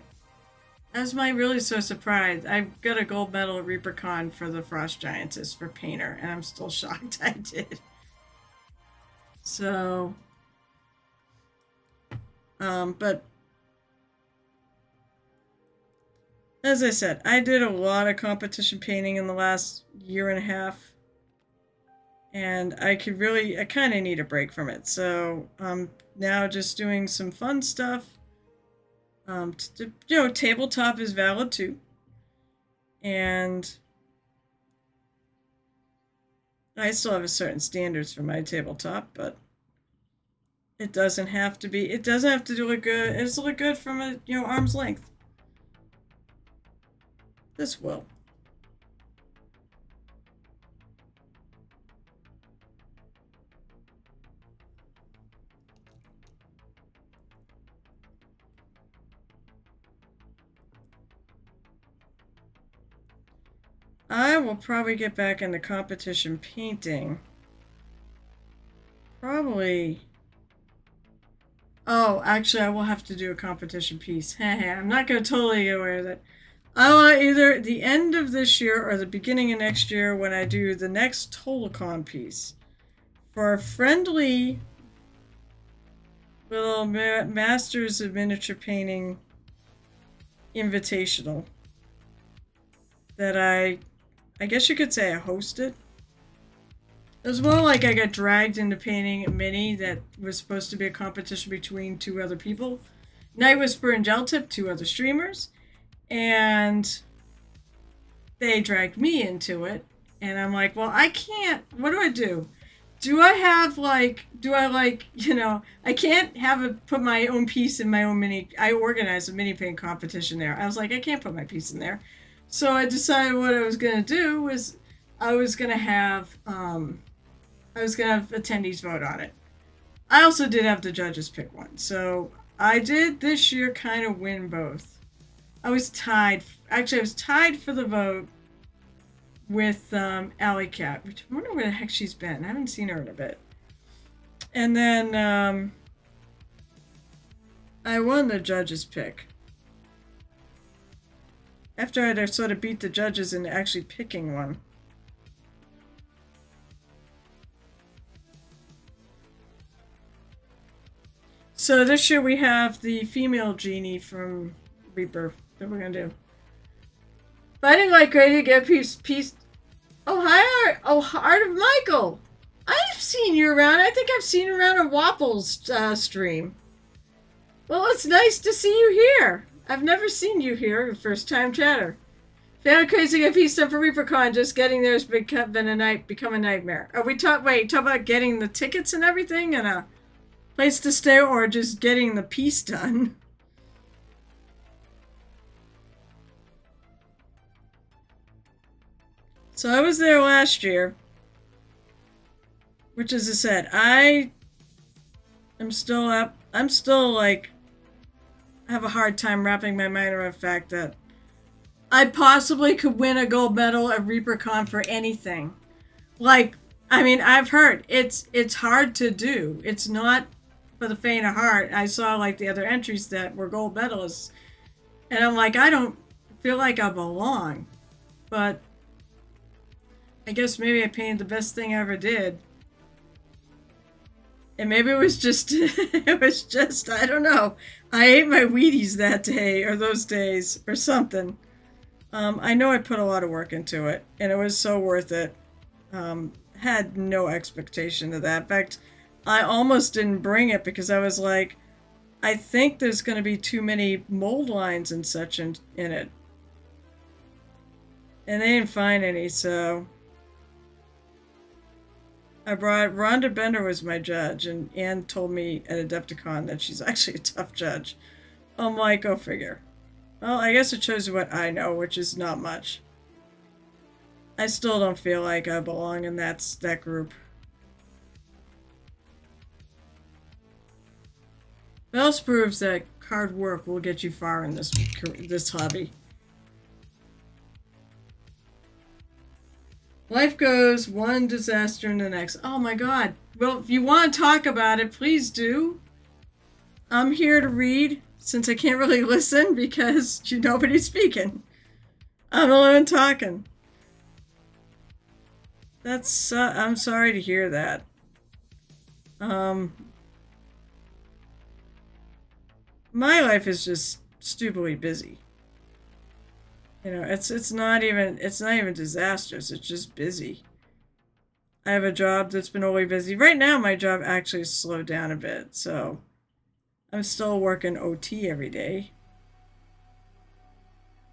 really so surprise. I got a gold medal at ReaperCon for the Frost Giantess for painter, and I'm still shocked I did. So, but as I said, I did a lot of competition painting in the last year and a half, and I kind of need a break from it. So I'm now just doing some fun stuff. Tabletop is valid too, and I still have a certain standards for my tabletop, but it doesn't have to be. It doesn't have to look good. It doesn't look good from a arm's length. This will. I will probably get back into competition painting. Probably. Oh, actually, I will have to do a competition piece. I'm not going to totally get away with it. I will either the end of this year or the beginning of next year when I do the next Tolacon piece for a friendly little Masters of Miniature Painting Invitational that I guess you could say I hosted. It was more like I got dragged into painting a mini that was supposed to be a competition between 2 other people. Night Whisper and Geltip, 2 other streamers. And they dragged me into it. And I'm like, well, I can't. What do I do? I can't put my own piece in my own mini. I organized a mini paint competition there. I was like, I can't put my piece in there. So I decided what I was going to do was I was going to have attendees vote on it. I also did have the judges pick one. So I did this year kind of win both. I was tied. Actually, I was tied for the vote with Alley Cat, which I wonder where the heck she's been. I haven't seen her in a bit. And then I won the judges pick. After I had sort of beat the judges into actually picking one. So this year we have the female genie from Reaper that we're gonna do. Fighting like crazy to get peace. Oh, hi, Art. Oh, Art of Michael. I've seen you around. I think I've seen you around a Wapples stream. Well, it's nice to see you here. I've never seen you here. First time chatter. Fan crazy to get peace done for ReaperCon. Just getting there has become a nightmare. Are we talk about getting the tickets and everything and a place to stay, or just getting the piece done? So I was there last year, which, as I said, I am still up. I'm still like, have a hard time wrapping my mind around the fact that I possibly could win a gold medal at ReaperCon for anything. Like, I mean, I've heard it's hard to do. It's not for the faint of heart. I saw like the other entries that were gold medalists, and I'm like, I don't feel like I belong. But I guess maybe I painted the best thing I ever did. And maybe it was just, I don't know. I ate my Wheaties that day, or those days, or something. I know I put a lot of work into it, and it was so worth it. Had no expectation of that. In fact, I almost didn't bring it because I was like, I think there's going to be too many mold lines and such in it. And they didn't find any, so I brought, Rhonda Bender was my judge, and Anne told me at Adepticon that she's actually a tough judge. I'm like, go figure. Well, I guess it shows you what I know, which is not much. I still don't feel like I belong in that group. It else proves that hard work will get you far in this hobby. Life goes one disaster in the next. Oh my god. Well, if you want to talk about it, please do. I'm here to read, since I can't really listen because nobody's speaking. I'm alone talking. That's, I'm sorry to hear that. My life is just stupidly busy. You know, it's not even disastrous. It's just busy. I have a job that's been always busy. Right now, my job actually slowed down a bit, so I'm still working OT every day.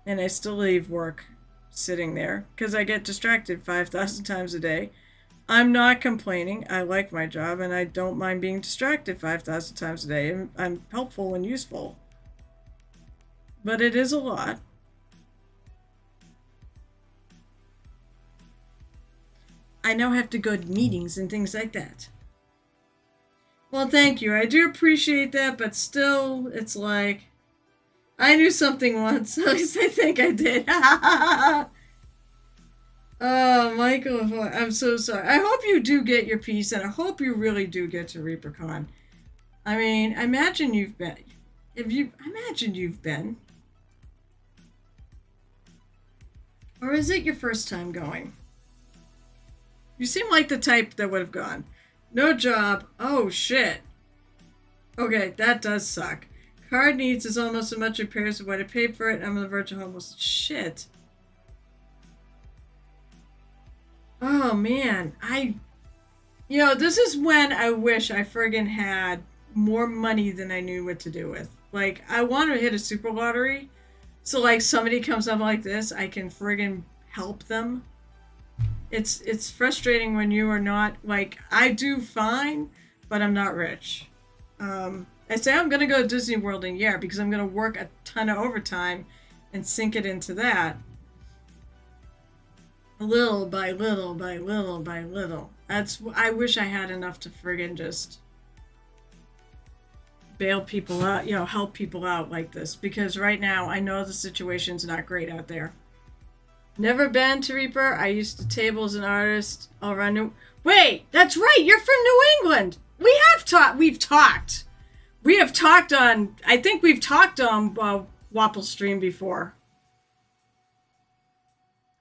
And I still leave work sitting there because I get distracted 5,000 times a day. I'm not complaining. I like my job and I don't mind being distracted 5,000 times a day. I'm helpful and useful. But it is a lot. I now have to go to meetings and things like that. Well, thank you. I do appreciate that, but still, it's like, I knew something once. At least I think I did. Oh, Michael, I'm so sorry. I hope you do get your piece, and I hope you really do get to ReaperCon. I mean, I imagine you've been. Or is it your first time going? You seem like the type that would have gone. No job. Oh, shit. Okay, that does suck. Card needs is almost as much repairs as what I paid for it. I'm on the verge of homeless. Shit. Oh, man. You know, this is when I wish I friggin' had more money than I knew what to do with. Like, I want to hit a super lottery. So, like, somebody comes up like this, I can friggin' help them. It's frustrating when you are not, like, I do fine, but I'm not rich. I say I'm going to go to Disney World in a year because I'm going to work a ton of overtime and sink it into that. Little by little by little by little. I wish I had enough to friggin' just bail people out, you know, help people out like this. Because right now, I know the situation's not great out there. Never been to Reaper. I used to table as an artist all around New... Wait, that's right. You're from New England. We have talked. We have talked on... I think we've talked on Wapple Stream before.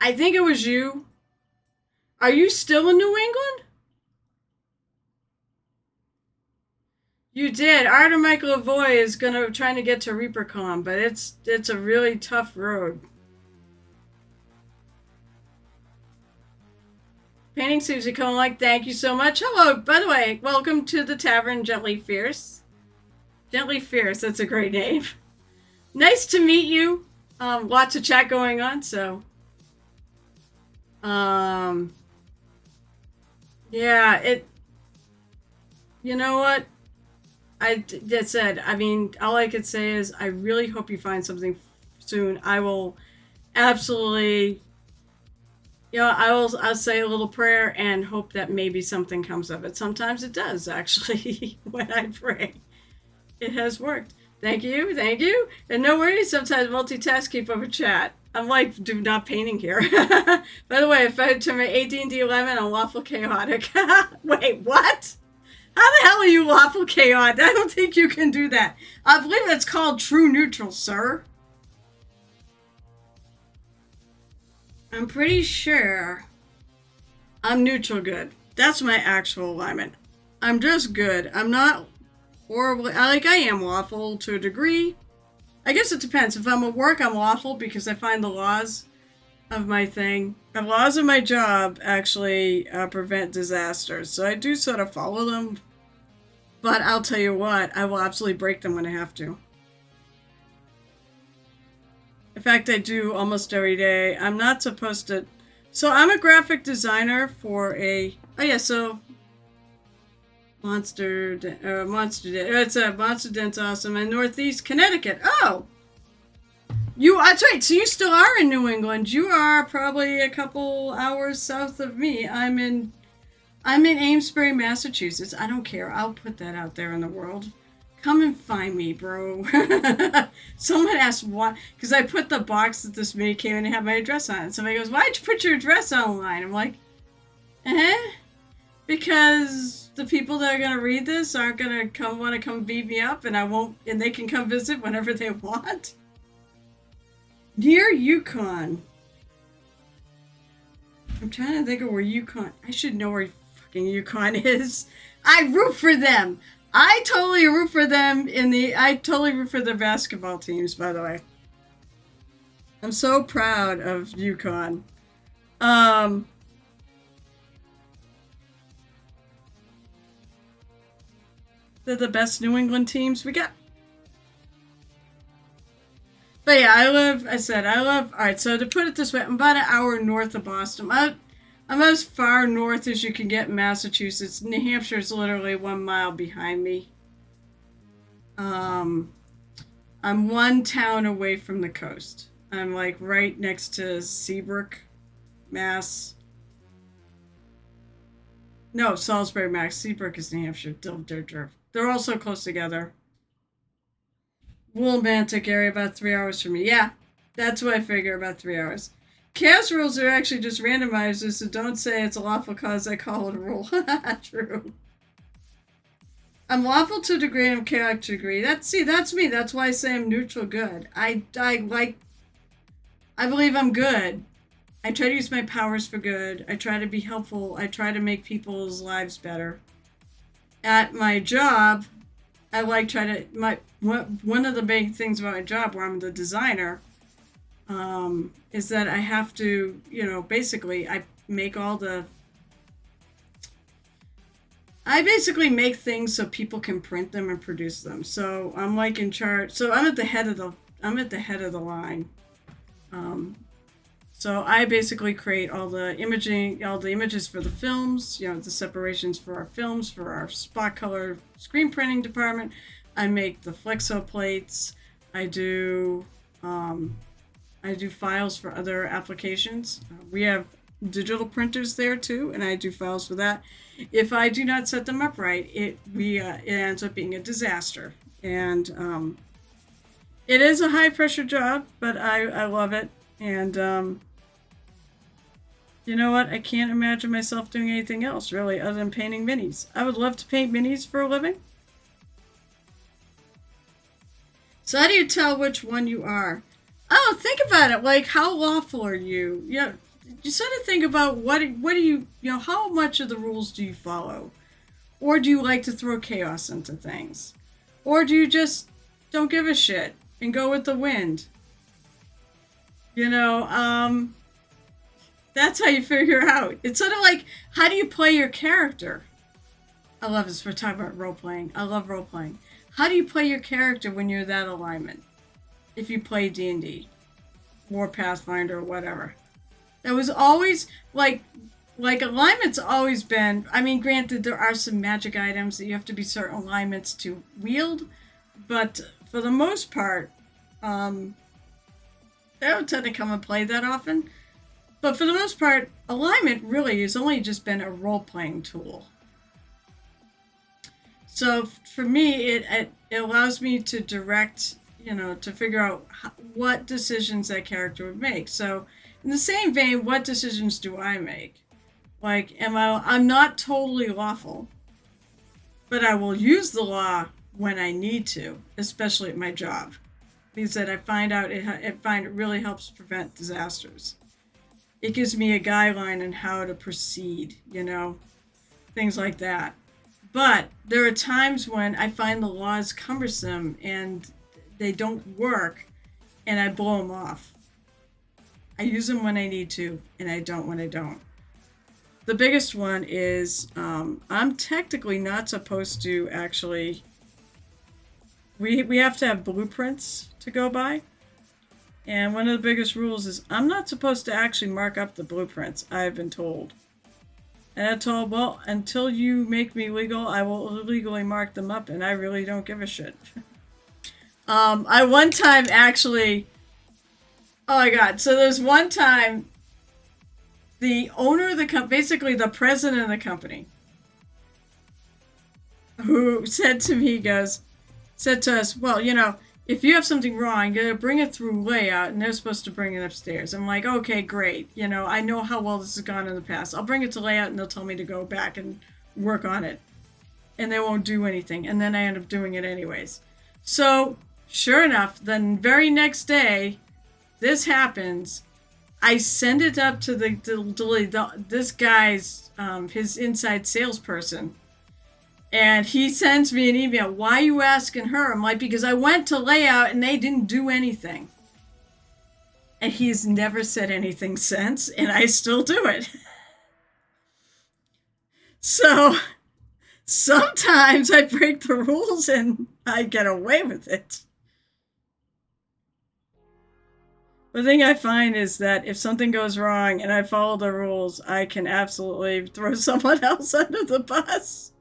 I think it was you. Are you still in New England? You did. Art of Michael Avoy is trying to get to ReaperCon, but it's a really tough road. Painting Susie Cohen, like, thank you so much. Hello, by the way, welcome to the Tavern, Gently Fierce. Gently Fierce, that's a great name. Nice to meet you. Lots of chat going on, so. Yeah, you know what? That said, I mean, all I could say is I really hope you find something soon. I will absolutely, I'll say a little prayer and hope that maybe something comes of it. Sometimes it does, actually, when I pray. It has worked. Thank you. And no worries, sometimes multitask, keep up a chat. I'm like, not painting here. By the way, if I turn my AD&D 11, I'm lawful chaotic. Wait, what? How the hell are you lawful chaotic? I don't think you can do that. I believe that's called true neutral, sir. I'm pretty sure I'm neutral good. That's my actual alignment. I'm just good. I'm not horribly... I am lawful to a degree. I guess it depends. If I'm at work, I'm lawful because I find the laws of my thing. The laws of my job actually prevent disasters. So I do sort of follow them. But I'll tell you what, I will absolutely break them when I have to. In fact, I do almost every day. I'm not supposed to... So I'm a graphic designer for a... Oh yeah, so... Monster Den. It's a Monster Den's awesome in Northeast Connecticut. Oh! That's right, so you still are in New England. You are probably a couple hours south of me. I'm in Amesbury, Massachusetts. I don't care. I'll put that out there in the world. Come and find me, bro. Someone asked why, because I put the box that this mini came in and had my address on it. Somebody goes, why'd you put your address online? I'm like, because the people that are going to read this aren't going to want to come beat me up, and they can come visit whenever they want. Near Yukon. I'm trying to think of where Yukon... I should know where fucking Yukon is. I root for them. I totally root for them I totally root for their basketball teams, by the way. I'm so proud of Yukon. They're the best New England teams we got. But yeah, alright, so to put it this way, I'm about an hour north of Boston. I'm as far north as you can get in Massachusetts. New Hampshire is literally 1 mile behind me. I'm 1 town away from the coast. I'm like right next to Seabrook, Mass. No, Salisbury, Mass. Seabrook is New Hampshire. They're all so close together. Willimantic area, about 3 hours from me. Yeah, that's what I figure, about 3 hours. Chaos rules are actually just randomizers, so don't say it's a lawful cause, I call it a rule. True. I'm lawful to a degree and I'm chaotic to a degree. That's me. That's why I say I'm neutral good. I believe I'm good. I try to use my powers for good. I try to be helpful. I try to make people's lives better. At my job, one of the big things about my job where I'm the designer, is that I have to, basically I basically make things so people can print them and produce them. So I'm like in charge. So I'm at the head of the line. So I basically create all the images for the films, the separations for our films, for our spot color screen printing department. I make the flexo plates. I do files for other applications. We have digital printers there too, and I do files for that. If I do not set them up right, it ends up being a disaster. And it is a high pressure job, but I love it. And you know what? I can't imagine myself doing anything else, really, other than painting minis. I would love to paint minis for a living. So how do you tell which one you are? Oh, think about it. Like, how lawful are you? You sort of think about what do you, how much of the rules do you follow? Or do you like to throw chaos into things? Or do you just don't give a shit and go with the wind? You know, that's how you figure out. It's sort of like, how do you play your character? I love this. We're talking about role-playing. I love role-playing. How do you play your character when you're that alignment? If you play D&D or Pathfinder or whatever. That was always, like alignment's always been, I mean, granted, there are some magic items that you have to be certain alignments to wield, but for the most part, they don't tend to come and play that often. But for the most part, alignment really has only just been a role-playing tool. So for me, it allows me to direct, you know, to figure out what decisions that character would make. So in the same vein, what decisions do I make? Like, I'm not totally lawful, but I will use the law when I need to, especially at my job. Because that I find it really helps prevent disasters. It gives me a guideline on how to proceed, you know, things like that. But there are times when I find the laws cumbersome and they don't work, and I blow them off. I use them when I need to, and I don't when I don't. The biggest one is I'm technically not supposed to actually... We have to have blueprints to go by. And one of the biggest rules is I'm not supposed to actually mark up the blueprints, I've been told. And I'm told, well, until you make me legal, I will illegally mark them up, and I really don't give a shit. I one time actually... Oh my god, so there's one time the owner of the company, basically the president of the company, who said to me, said to us, well, you know, if you have something wrong, you gotta bring it through layout, and they're supposed to bring it upstairs. I'm like, okay, great. You know, I know how well this has gone in the past. I'll bring it to layout, and they'll tell me to go back and work on it. And they won't do anything. And then I end up doing it anyways. So, sure enough, the very next day, this happens. I send it up to this guy's, his inside salesperson. And he sends me an email. Why are you asking her? I'm like, because I went to layout and they didn't do anything. And he's never said anything since, and I still do it. So sometimes I break the rules and I get away with it. The thing I find is that if something goes wrong and I follow the rules, I can absolutely throw someone else under the bus.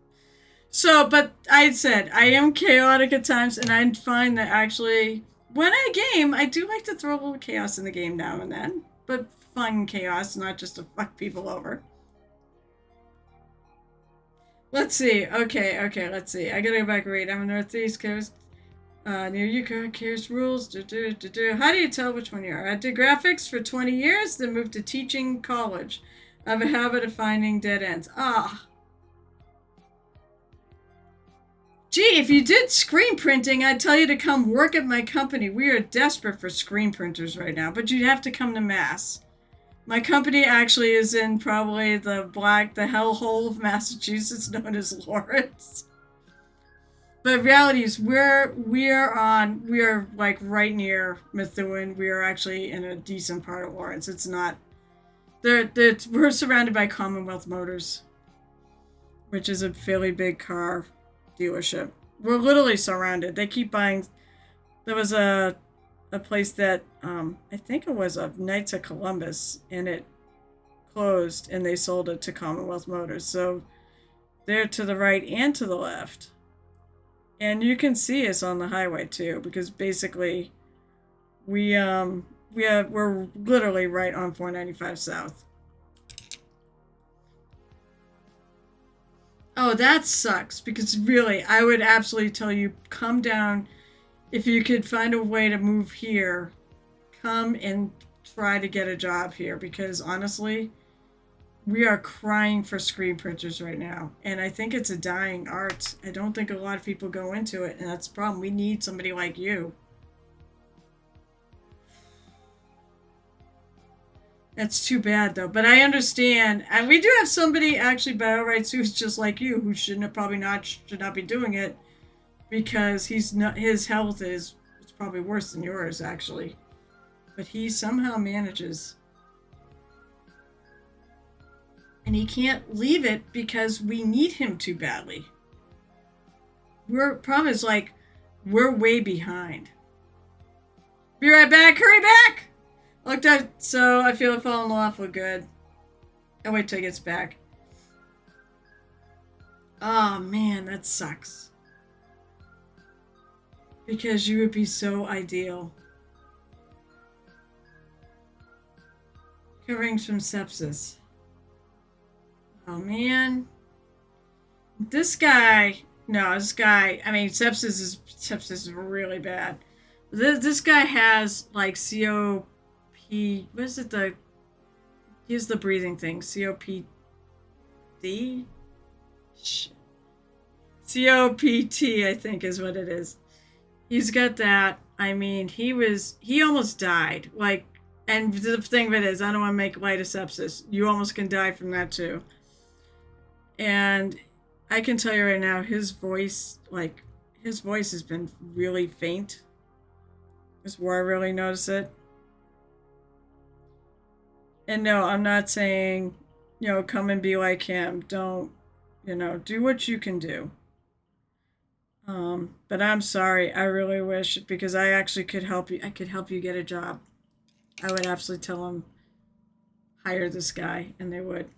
So, but I said, I am chaotic at times, and I find that actually, when I game, I do like to throw a little chaos in the game now and then. But fun chaos, not just to fuck people over. Let's see. Okay, let's see. I gotta go back and read. I'm a Northeast Coast. Near Yukon, Curious Rules. How do you tell which one you are? I did graphics for 20 years, then moved to teaching college. I have a habit of finding dead ends. Ah. Gee, if you did screen printing, I'd tell you to come work at my company. We are desperate for screen printers right now, but you'd have to come to Mass. My company actually is in probably the hellhole of Massachusetts, known as Lawrence. But reality is, we're like right near Methuen. We are actually in a decent part of Lawrence. It's not. We're surrounded by Commonwealth Motors, which is a fairly big car dealership. We're literally surrounded. They keep buying. There was a place that I think it was of Knights of Columbus, and it closed, and they sold it to Commonwealth Motors. So they're to the right and to the left, and you can see us on the highway too, because basically we're literally right on 495 South. Oh, that sucks, because really, I would absolutely tell you, come down. If you could find a way to move here, come and try to get a job here, because honestly, we are crying for screen printers right now. And I think it's a dying art. I don't think a lot of people go into it, and that's the problem. We need somebody like you. That's too bad though. But I understand, and we do have somebody actually battle rights who's just like you, who shouldn't have probably not should not be doing it because he's not his health is it's probably worse than yours actually. But he somehow manages, and he can't leave it because we need him too badly. We're problem is like we're way behind. Be right back. Hurry back. Looked up, so I feel it falling off. We're good. I'll wait till he gets back. Oh man, that sucks. Because you would be so ideal. Covering from sepsis. Oh man. This guy, no, this guy, I mean, sepsis is really bad. This guy has like COP, what is it, here's the breathing thing, COPD? COPT, I think is what it is. He's got that. I mean, he almost died. Like, and the thing of it is, I don't want to make light of sepsis. You almost can die from that too. And I can tell you right now, his voice has been really faint. Is where I really notice it. And no, I'm not saying, come and be like him. Don't, do what you can do. But I'm sorry. I really wish, because I actually could help you. I could help you get a job. I would absolutely tell them, hire this guy, and they would.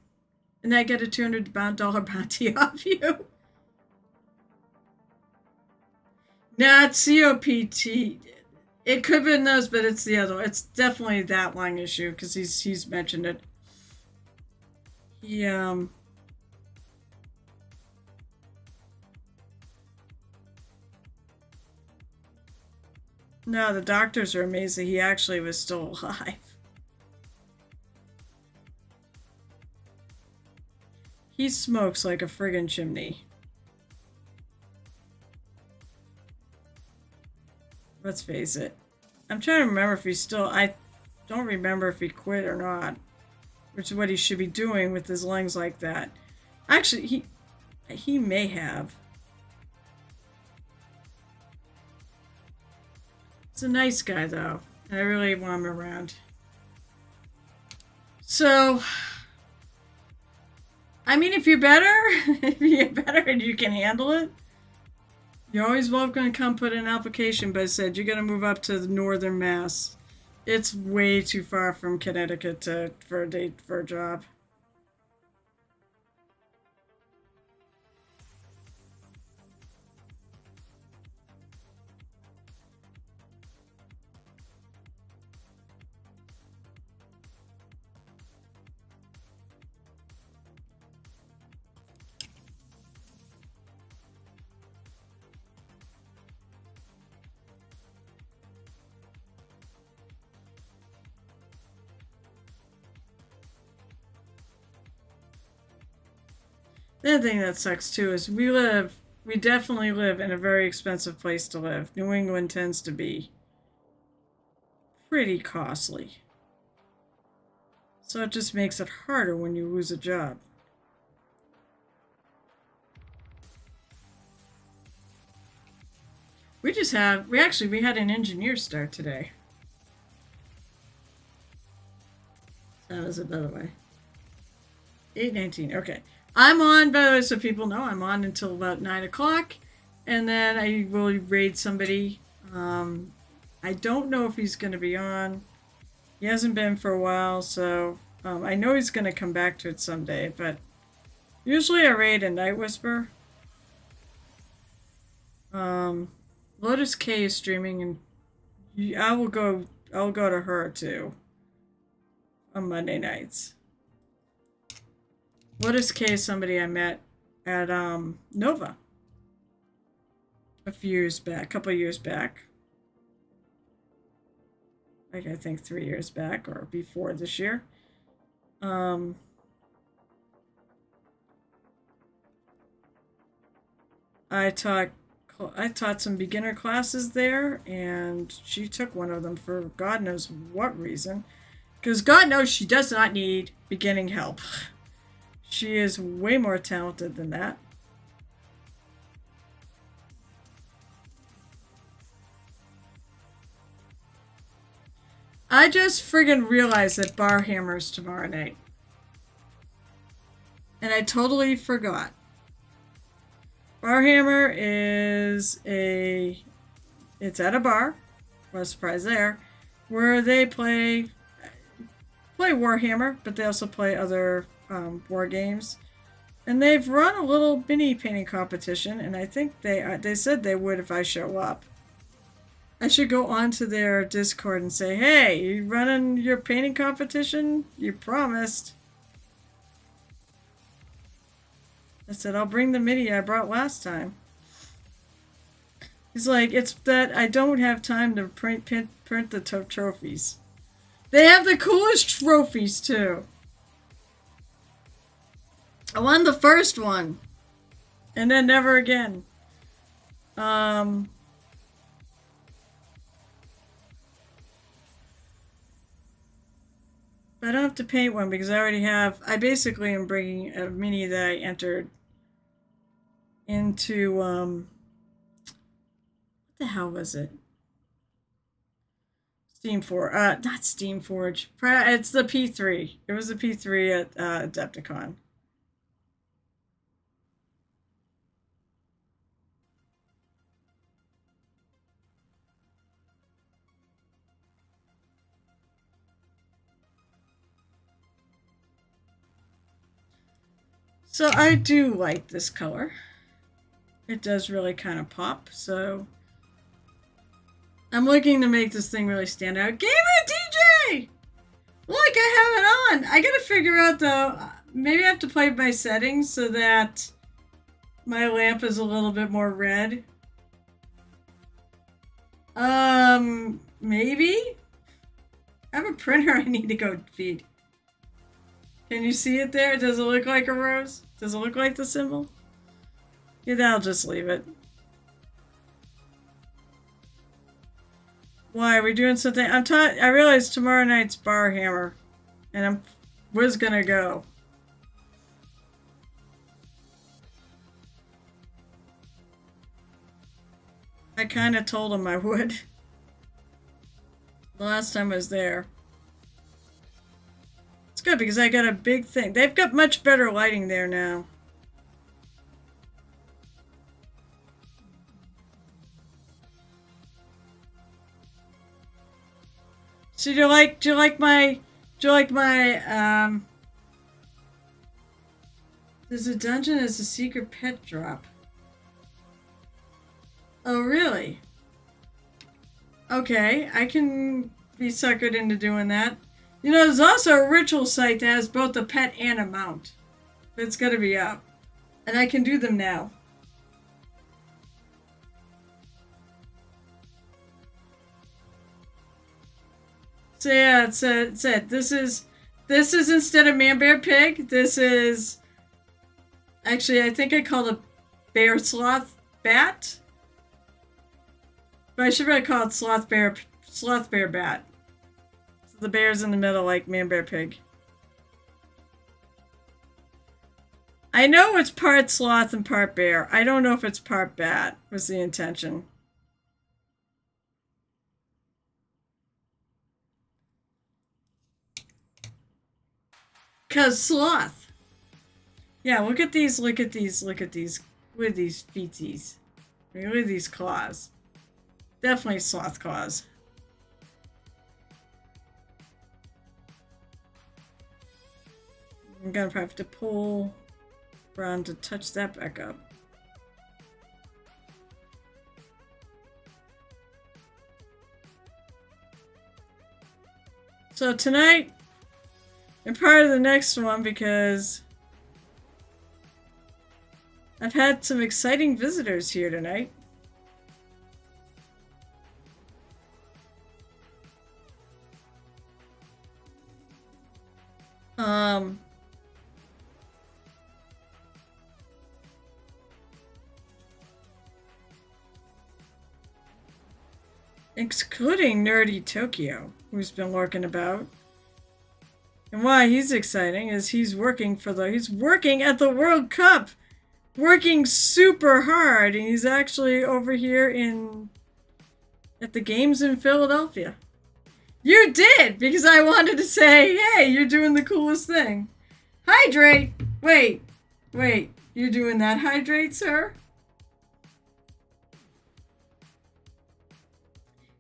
And I get a $200 bounty off you. Not COPT. It could have been those, but it's the other. It's definitely that lung issue because he's mentioned it. He No, the doctors are amazed that he actually was still alive. He smokes like a friggin' chimney. Let's face it. I'm trying to remember if I don't remember if he quit or not. Which is what he should be doing with his lungs like that. Actually, he may have. He's a nice guy, though. And I really want him around. So, I mean, if you're better and you can handle it, you're always welcome to come put in an application, but I said you're going to move up to the northern Mass. It's way too far from Connecticut for a job. The other thing that sucks too is we definitely live in a very expensive place to live. New England tends to be pretty costly. So it just makes it harder when you lose a job. We had an engineer start today. That was it, by the way. 8:19, okay. I'm on, by the way, so people know, I'm on until about 9 o'clock. And then I will raid somebody. I don't know if he's going to be on. He hasn't been for a while, so I know he's going to come back to it someday. But usually I raid a Night Whisper. Lotus K is streaming, and I'll go to her too on Monday nights. Lotus K is somebody I met at Nova a couple of years back. Like I think 3 years back or before this year. I taught some beginner classes there, and she took one of them for God knows what reason. Because God knows she does not need beginning help. She is way more talented than that. I just friggin' realized that Barhammer's tomorrow night. And I totally forgot. Barhammer is it's at a bar. What a surprise there. Where they play Warhammer, but they also play other war games. And they've run a little mini painting competition, and I think they said they would if I show up. I should go onto their Discord and say, hey, you running your painting competition? You promised. I said, I'll bring the mini I brought last time. He's like, it's that I don't have time to print the trophies. They have the coolest trophies, too. I won the first one. And then never again. But I don't have to paint one because I basically am bringing a mini that I entered into, what the hell was it? Steamforge, not Steamforge. It's the P3. It was the P3 at Adepticon. So I do like this color. It does really kind of pop, so I'm looking to make this thing really stand out. Gamer DJ! Look, I have it on! I gotta figure out, though, maybe I have to play with my settings so that my lamp is a little bit more red. Maybe? I have a printer I need to go feed. Can you see it there? Does it look like a rose? Does it look like the symbol? Yeah, then I'll just leave it. Why? Are we doing something? I realized tomorrow night's Barhammer. And I was gonna go. I kind of told him I would. The last time I was there. It's good because I got a big thing. They've got much better lighting there now. So do you like my there's a dungeon as a secret pet drop. Oh really? Okay, I can be suckered into doing that. You know, there's also a ritual site that has both a pet and a mount. It's gonna be up. And I can do them now. So yeah, it's it. This is instead of man, bear, pig, this is actually I think I called it bear, sloth, bat. But I should really call it Sloth-Bear-Bat. So the bear's in the middle like man, bear, pig. I know it's part sloth and part bear. I don't know if it's part bat was the intention. Cause sloth. Yeah, look at these, look at these. Look at these feetsies. Look at these claws. Definitely sloth claws. I'm gonna probably have to pull around to touch that back up. So tonight, and part of the next one, because I've had some exciting visitors here tonight. Excluding Nerdy Tokyo, who's been lurking about. And why he's exciting is he's working at the World Cup, working super hard, and he's actually over here at the games in Philadelphia. You did, because I wanted to say, hey, you're doing the coolest thing. Hydrate! Wait, you're doing that hydrate, sir?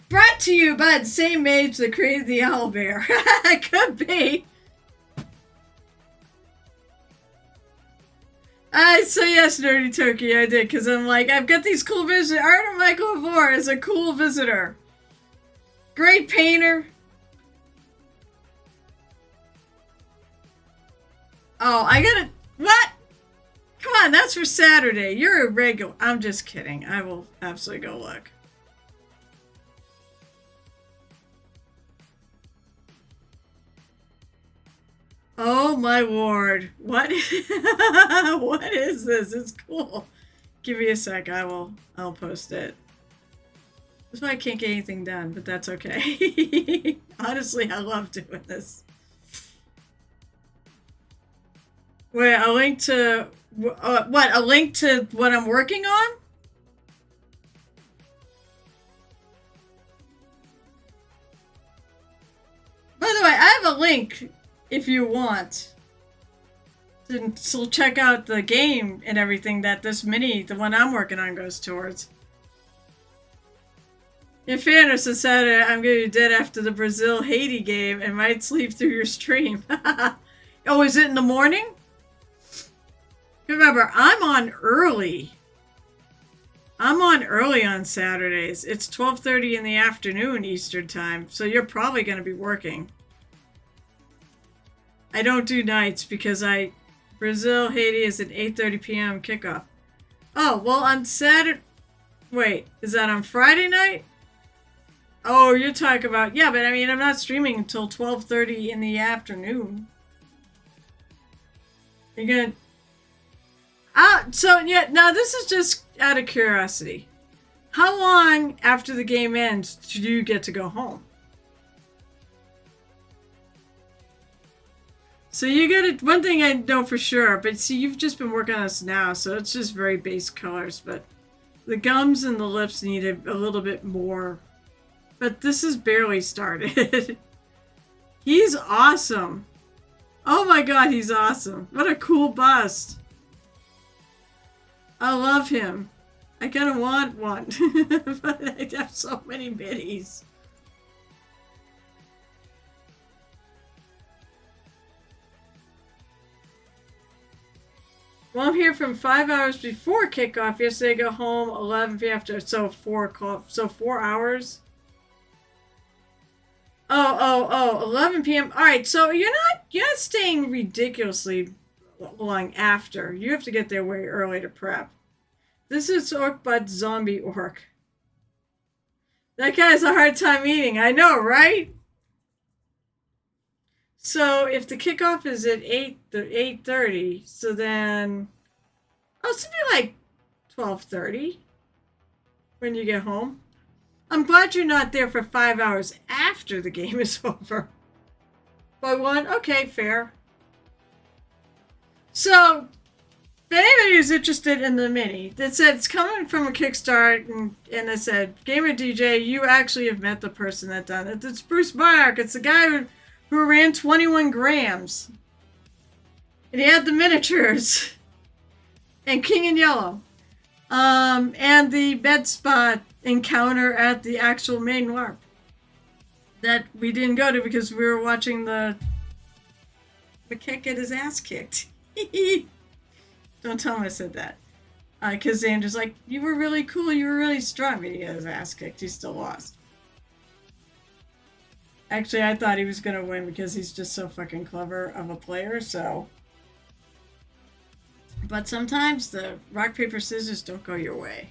Brought to you by the same mage that created the owlbear. Could be. So yes, Nerdy Turkey, I did, because I'm like, I've got these cool visitors. Arthur Michael Avor is a cool visitor. Great painter. Oh, I gotta... What? Come on, that's for Saturday. You're a regular... I'm just kidding. I will absolutely go look. Oh my lord. What? What is this? It's cool. Give me a sec. I'll post it. That's why I can't get anything done, but that's okay. Honestly, I love doing this. Wait, a link to... what? A link to what I'm working on? By the way, I have a link if you want to check out the game and everything that this mini, the one I'm working on, goes towards. In fairness, on Saturday, I'm going to be dead after the Brazil-Haiti game and might sleep through your stream. Oh, is it in the morning? Remember, I'm on early. I'm on early on Saturdays. It's 12:30 in the afternoon Eastern time, so you're probably going to be working. I don't do nights because Brazil, Haiti is at 8:30 p.m. kickoff. Oh, well, on Saturday... Wait, is that on Friday night? Oh, you're talking about... Yeah, but I mean, I'm not streaming until 12:30 in the afternoon. You're gonna... So, yeah, now this is just out of curiosity. How long after the game ends do you get to go home? So you get it. One thing I know for sure, but see, you've just been working on this now, so it's just very base colors, but the gums and the lips need a little bit more. But this is barely started. He's awesome. Oh my god, he's awesome. What a cool bust. I love him. I kind of want one, but I have so many minis. Well, I'm here from 5 hours before kickoff. Yesterday, I go home 11 p.m. after, so 4 hours. Oh, 11 p.m. All right, so you're not staying ridiculously long after. You have to get there way early to prep. This is Orc but Zombie Orc. That guy has a hard time eating. I know, right? So if the kickoff is at 8:30, so then it's be like 12:30 when you get home. I'm glad you're not there for 5 hours after the game is over. But one, okay, fair. So if anybody who's interested in the mini, that said it's coming from a Kickstarter, and it said, Gamer DJ, you actually have met the person that done it. It's Bruce Monarch. It's the guy who ran 21 grams. And he had the miniatures. And King in Yellow. And the bed spot encounter at the actual main LARP. That we didn't go to because we were watching the cat get his ass kicked. Don't tell him I said that. Because Xander's like, you were really cool, you were really strong. But he got his ass kicked. He still lost. Actually, I thought he was going to win because he's just so fucking clever of a player, so... But sometimes the rock, paper, scissors don't go your way.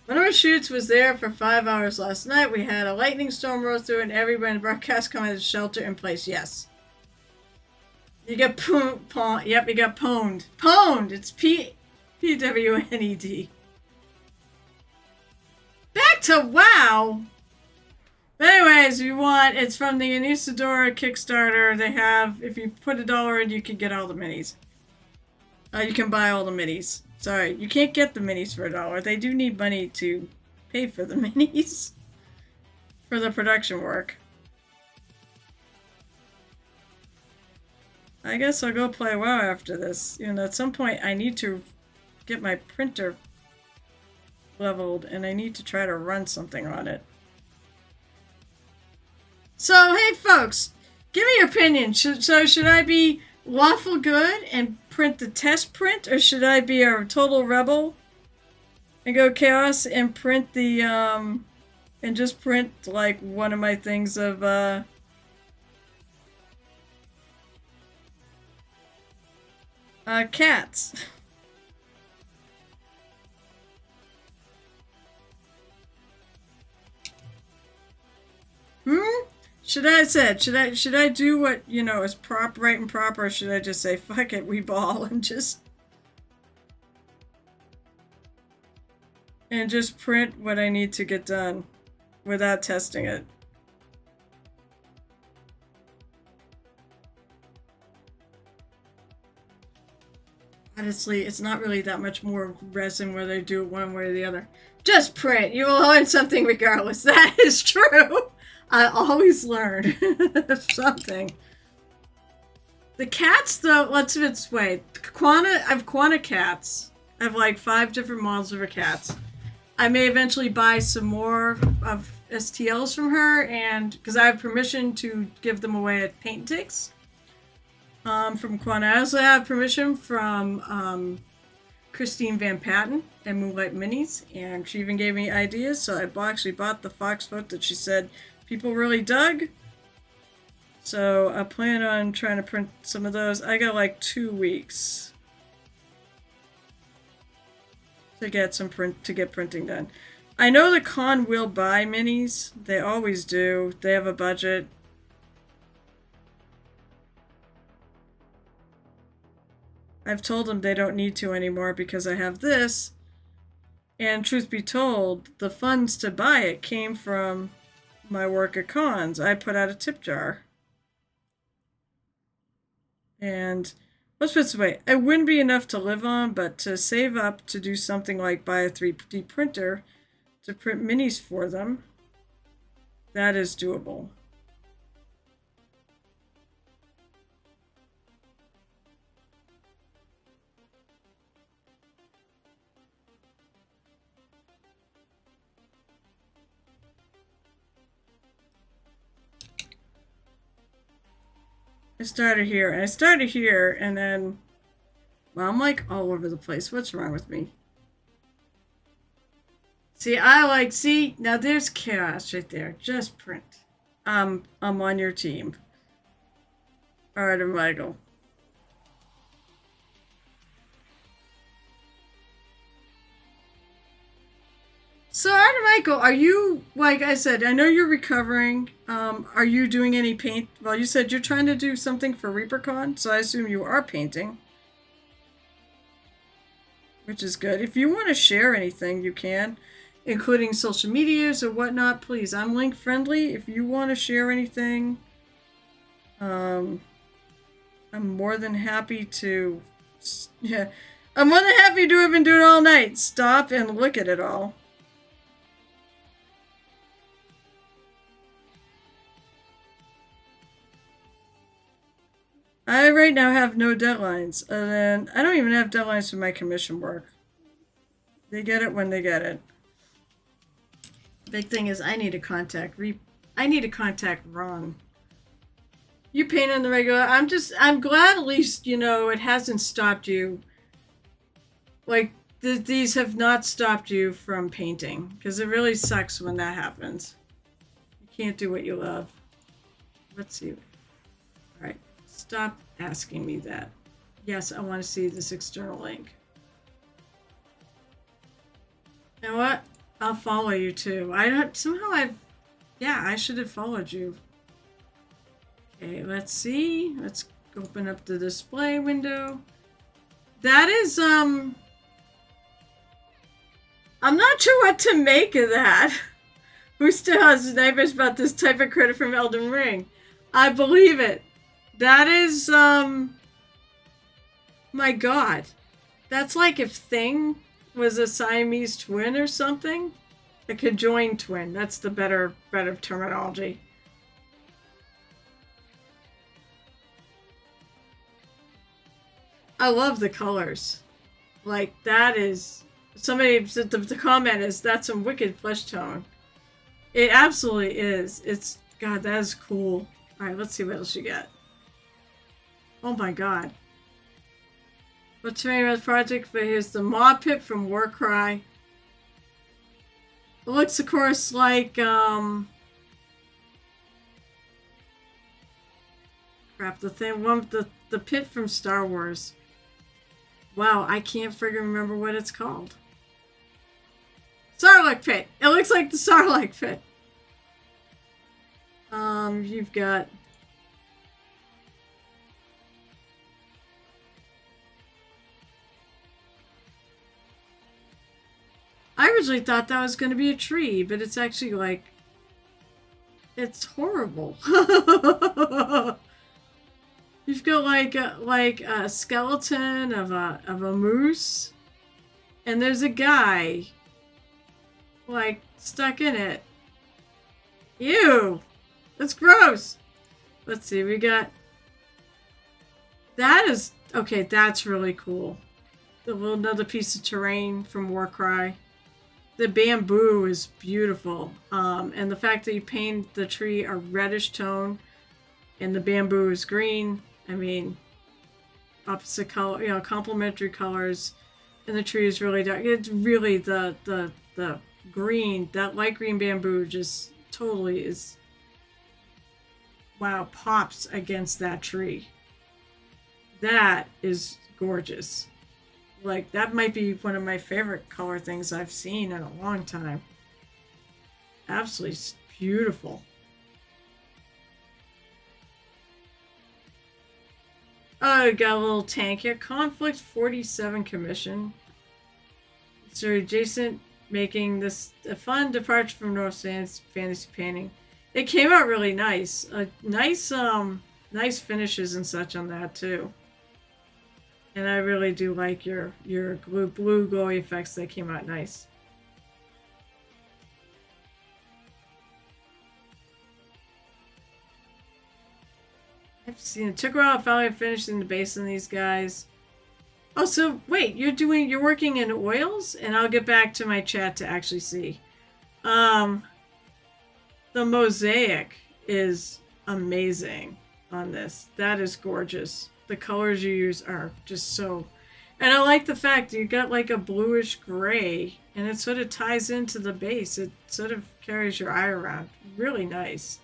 One of our shoots was there for 5 hours last night. We had a lightning storm roll through and everybody in the broadcast come to shelter in place. Yes. You get pwned. Yep, you got pwned. Pwned! It's P-W-N-E-D. Back to WoW! But anyway, guys, if you want, it's from the Anesidora Kickstarter. They have, if you put $1 in, you can get all the minis. You can buy all the minis. Sorry, you can't get the minis for $1. They do need money to pay for the minis. For the production work. I guess I'll go play WoW after this. You know, at some point I need to get my printer leveled and I need to try to run something on it. So, hey folks, give me your opinion. Should I be lawful good and print the test print, or should I be a total rebel and go chaos and print the, and just print, like, one of my things of, cats? Should I do what, you know, is right and proper, or should I just say, fuck it, we ball, and just print what I need to get done without testing it? Honestly, it's not really that much more resin whether I do it one way or the other. Just print. You will learn something regardless. That is true. I always learn something. The cats, though, let's put it this way. I have Quana cats. I have like 5 different models of her cats. I may eventually buy some more of STLs from her, and because I have permission to give them away at paint takes. From Quana. I also have permission from Christine Van Patten and Moonlight Minis, and she even gave me ideas, so I actually bought the fox foot that she said people really dug. So I plan on trying to print some of those. I got like 2 weeks to get printing done. I know the con will buy minis. They always do. They have a budget. I've told them they don't need to anymore because I have this. And truth be told, the funds to buy it came from my work at cons. I put out a tip jar. And let's put it this way, it wouldn't be enough to live on, but to save up to do something like buy a 3D printer to print minis for them, that is doable. I started here, and then, well, I'm like all over the place. What's wrong with me? See, now there's chaos right there. Just print. I'm on your team. Alright, Michael. So, Michael, are you, like I said, I know you're recovering. Are you doing any paint? Well, you said you're trying to do something for ReaperCon, so I assume you are painting. Which is good. If you want to share anything, you can, including social medias or whatnot, please. I'm link friendly. If you want to share anything, I'm more than happy to, yeah, I'm more than happy to even do it all night. Stop and look at it all. I right now have no deadlines, and I don't even have deadlines for my commission work. They get it when they get it. Big thing is I need to contact Ron. You paint on the regular. I'm glad at least, you know, it hasn't stopped you. Like, these have not stopped you from painting, because it really sucks when that happens. You can't do what you love. Let's see. Alright. Stop asking me that. Yes, I want to see this external link. You know what? I'll follow you too. I should have followed you. Okay, let's see. Let's open up the display window. That is, I'm not sure what to make of that. Who still has nightmares about this type of critter from Elden Ring? I believe it. That is, my god. That's like if Thing was a Siamese twin or something. A conjoined twin. That's the better terminology. I love the colors. Like, that is... Somebody, the comment is, that's some wicked flesh tone. It absolutely is. It's... God, that is cool. Alright, let's see what else you got. Oh my god. What's the name of the project? But here's the mob pit from Warcry. It looks, of course, like, crap, the thing, the pit from Star Wars. Wow, I can't friggin' remember what it's called. Sarlacc pit! It looks like the Sarlacc pit. You've got... I originally thought that was going to be a tree, but it's actually like... It's horrible. You've got like a skeleton of a moose, and there's a guy like stuck in it. Ew, that's gross. Let's see, we got that is okay. That's really cool. Another piece of terrain from Warcry. The bamboo is beautiful, and the fact that you paint the tree a reddish tone, and the bamboo is green. I mean, opposite color, you know, complementary colors, and the tree is really dark. It's really the green, that light green bamboo just totally is, wow, pops against that tree. That is gorgeous. Like, that might be one of my favorite color things I've seen in a long time. Absolutely beautiful. Oh, got a little tank here. Conflict 47 commission. So adjacent, making this a fun departure from North fantasy painting. It came out really nice. Nice finishes and such on that too. And I really do like your blue glowy effects. That came out nice. I've seen it. Took a while. Finally finishing the base on these guys. Oh, so wait, you're working in oils, and I'll get back to my chat to actually see. The mosaic is amazing on this. That is gorgeous. The colors you use are just so, and I like the fact you got like a bluish gray, and it sort of ties into the base. It sort of carries your eye around. Really nice.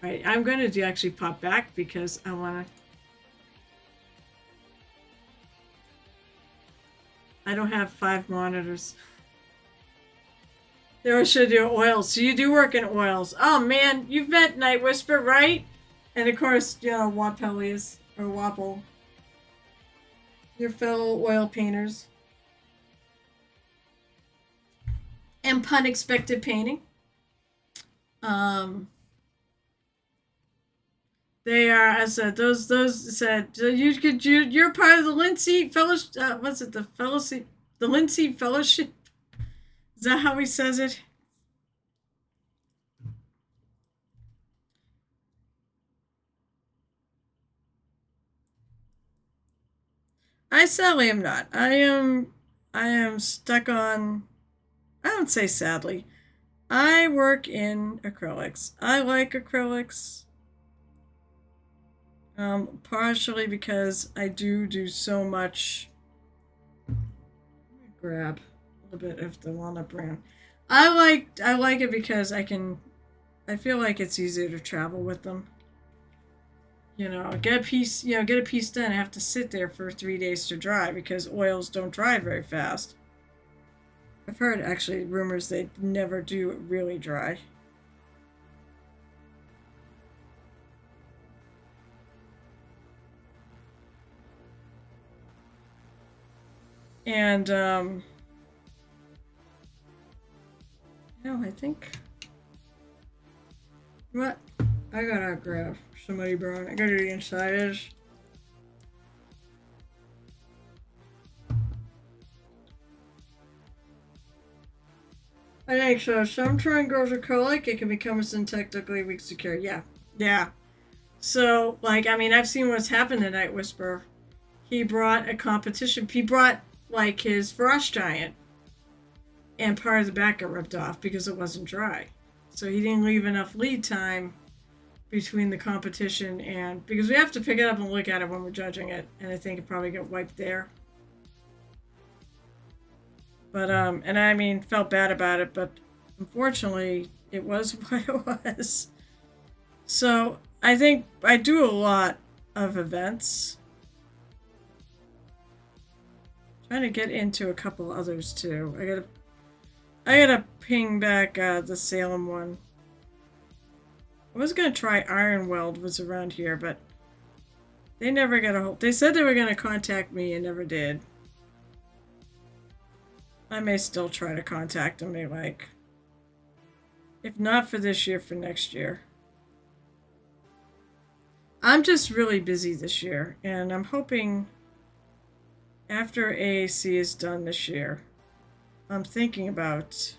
Right, I'm going to actually pop back because I want to... I don't have 5 monitors. There should do oils. So you do work in oils. Oh man, you've met Night Whisper, right? And of course, you know, Wapelius or Wapple. Your fellow oil painters. And Pun Expected Painting. They are, as I said, those said you're part of the Linseed Fellowship. What's it? The Fellowship, the Linseed Fellowship. Is that how he says it? I sadly am not. I am stuck on. I don't say sadly. I work in acrylics. I like acrylics. Partially because I do so much. Let me grab a little bit of the walnut brown. I like it because I feel like it's easier to travel with them. You know, get a piece done. I have to sit there for 3 days to dry because oils don't dry very fast. I've heard actually rumors they never do really dry. And No, I think... What? I gotta grab somebody brown. I gotta do the inside. I think so. Some triangles are colic. It can become syntactically weak secure. Yeah. Yeah. So, like, I mean, I've seen what's happened to Night Whisper. He brought a competition. He brought, like, his Frost Giant. And part of the back got ripped off because it wasn't dry. So he didn't leave enough lead time between the competition and... Because we have to pick it up and look at it when we're judging it. And I think it probably got wiped there. But, and I mean, felt bad about it, but unfortunately, it was what it was. So, I think I do a lot of events. Trying to get into a couple others, too. I gotta ping back, the Salem one. I was gonna try Ironweld was around here, but they never got a hold. They said they were gonna contact me and never did. I may still try to contact them, like, if not for this year, for next year. I'm just really busy this year, and I'm hoping after AAC is done this year, I'm thinking about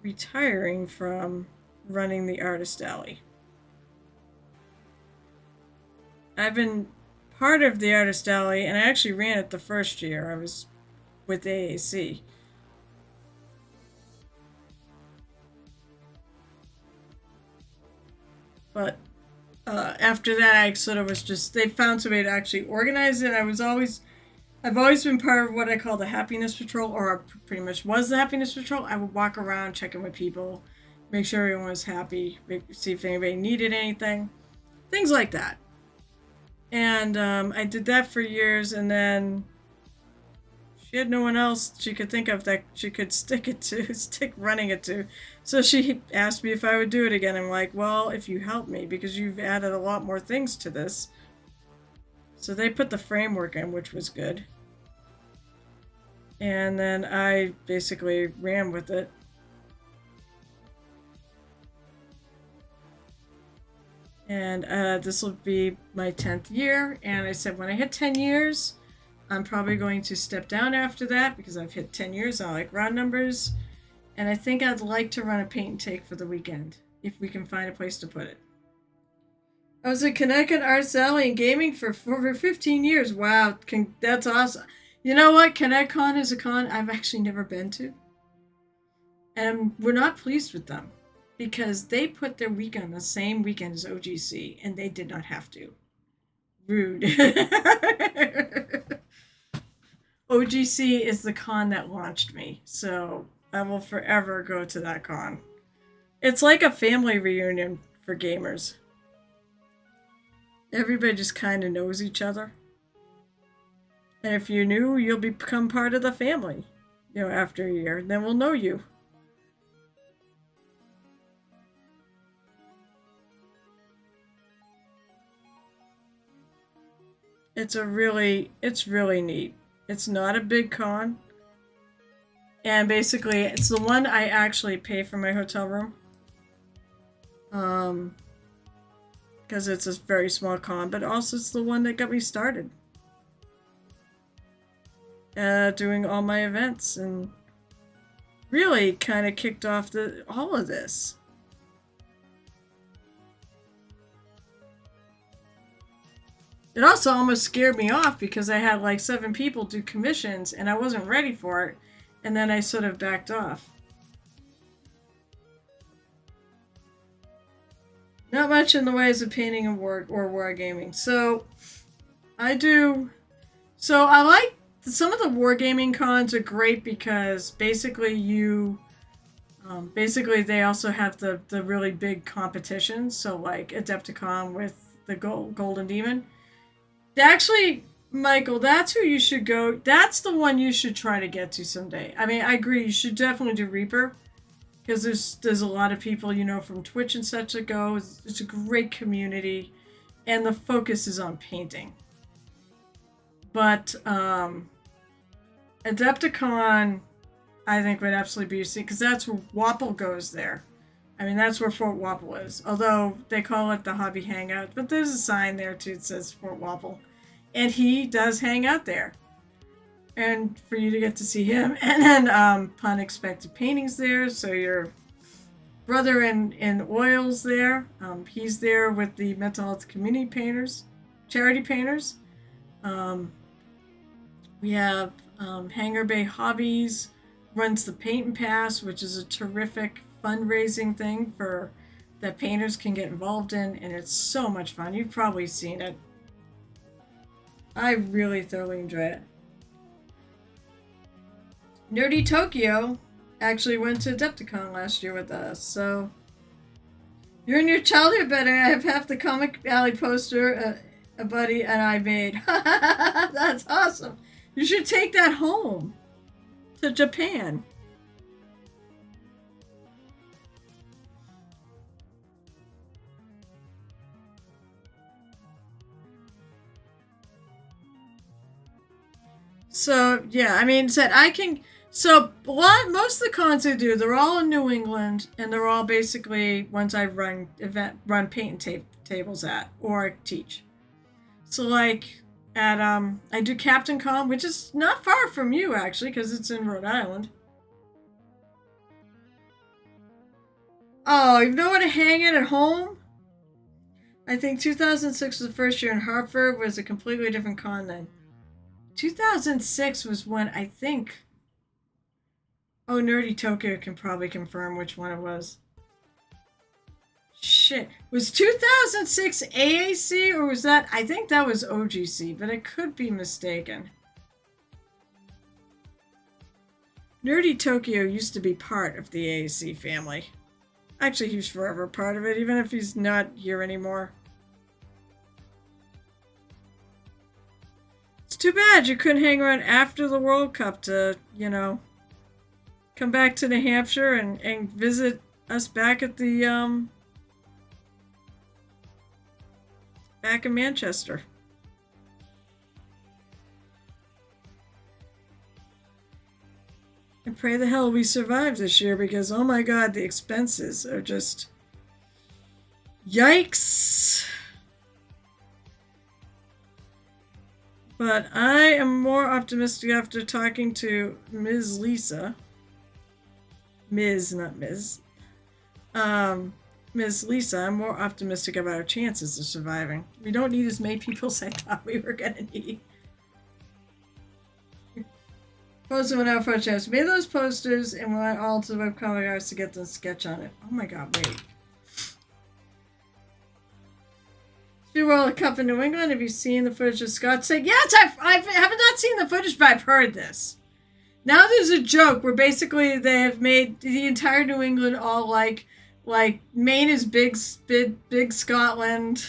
retiring from running the Artist Alley. I've been part of the Artist Alley, and I actually ran it the first year I was with AAC. But after that, I sort of was just... They found some way to actually organize it. I've always been part of what I call the Happiness Patrol, or pretty much was the Happiness Patrol. I would walk around, check in with people, make sure everyone was happy, see if anybody needed anything, things like that. And I did that for years, and then she had no one else she could think of that she could stick running it to. So she asked me if I would do it again. I'm like, well, if you help me, because you've added a lot more things to this. So they put the framework in, which was good. And then I basically ran with it. And this will be my 10th year. And I said, when I hit 10 years, I'm probably going to step down after that because I've hit 10 years. I like round numbers. And I think I'd like to run a paint and take for the weekend, if we can find a place to put it. I was at Connecticut Arts Alley and Gaming for 15 years. Wow, that's awesome. You know what? ConnectCon is a con I've actually never been to. And we're not pleased with them because they put their weekend the same weekend as OGC, and they did not have to. Rude. OGC is the con that launched me, so I will forever go to that con. It's like a family reunion for gamers. Everybody just kind of knows each other. And if you're new, you'll become part of the family, after a year. Then we'll know you. It's really neat. It's not a big con. And basically, it's the one I actually pay for my hotel room. Because it's a very small con, but also it's the one that got me started. Doing all my events and really kind of kicked off all of this. It also almost scared me off because I had like 7 people do commissions and I wasn't ready for it. And then I sort of backed off. Not much in the ways of painting and wargaming. So, I like some of the wargaming cons are great because basically they also have the really big competitions. So like Adepticon with the Golden Demon. Actually, Michael, that's who you should go. That's the one you should try to get to someday. I mean, I agree. You should definitely do Reaper. Because there's a lot of people, from Twitch and such that go. It's a great community. And the focus is on painting. But Adepticon, I think would absolutely be seen, because that's where Wapple goes there. I mean, that's where Fort Wapple is. Although they call it the Hobby Hangout, but there's a sign there too that says Fort Wapple, and he does hang out there. And for you to get to see him, and then Unexpected Paintings there. So your brother in oils there. He's there with the mental health community painters, charity painters. We have Hangar Bay Hobbies runs the Paint and Pass, which is a terrific fundraising thing for that painters can get involved in, and it's so much fun. You've probably seen it. I really thoroughly enjoy it. Nerdy Tokyo actually went to Adepticon last year with us, so you're in your childhood better. I have half the Comic Alley poster a buddy and I made. That's awesome. You should take that home to Japan. So yeah, I mean, said I can. So most of the cons I do, they're all in New England, and they're all basically ones I run paint and tables at or teach. So like at I do Captain Con, which is not far from you actually, because it's in Rhode Island. Oh, you know what to hang it at home? I think 2006 was the first year in Hartford, was a completely different con then. 2006 was when I think. Oh, Nerdy Tokyo can probably confirm which one it was. Shit. Was 2006 AAC or was that? I think that was OGC, but I could be mistaken. Nerdy Tokyo used to be part of the AAC family. Actually, he's forever part of it, even if he's not here anymore. It's too bad you couldn't hang around after the World Cup to, you know, come back to New Hampshire and visit us back at the, back in Manchester. And pray the hell we survive this year, because oh my god, the expenses are just yikes. But I am more optimistic after talking to Ms. Lisa. Ms., not Ms. Ms. Lisa, I'm more optimistic about our chances of surviving. We don't need as many people as I thought we were going to need. Poster went out for a chance. Made those posters and went all to the webcomic artists to get the sketch on it. Oh my god, wait. World Cup in New England. Have you seen the footage of Scott saying, yes, I haven't not seen the footage, but I've heard this. Now there's a joke where basically they have made the entire New England all like Maine is big Scotland.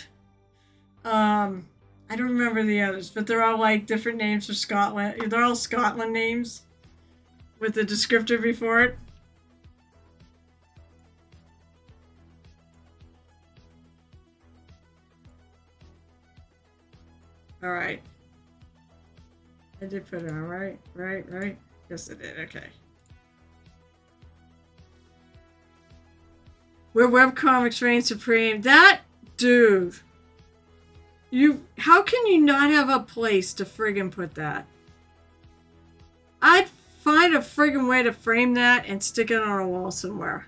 I don't remember the others, but they're all like different names for Scotland. They're all Scotland names with the descriptor before it. All right. I did put it on, right? Right? Yes, I did. Okay. Where webcomics reign supreme. That dude. How can you not have a place to friggin' put that? I'd find a friggin' way to frame that and stick it on a wall somewhere.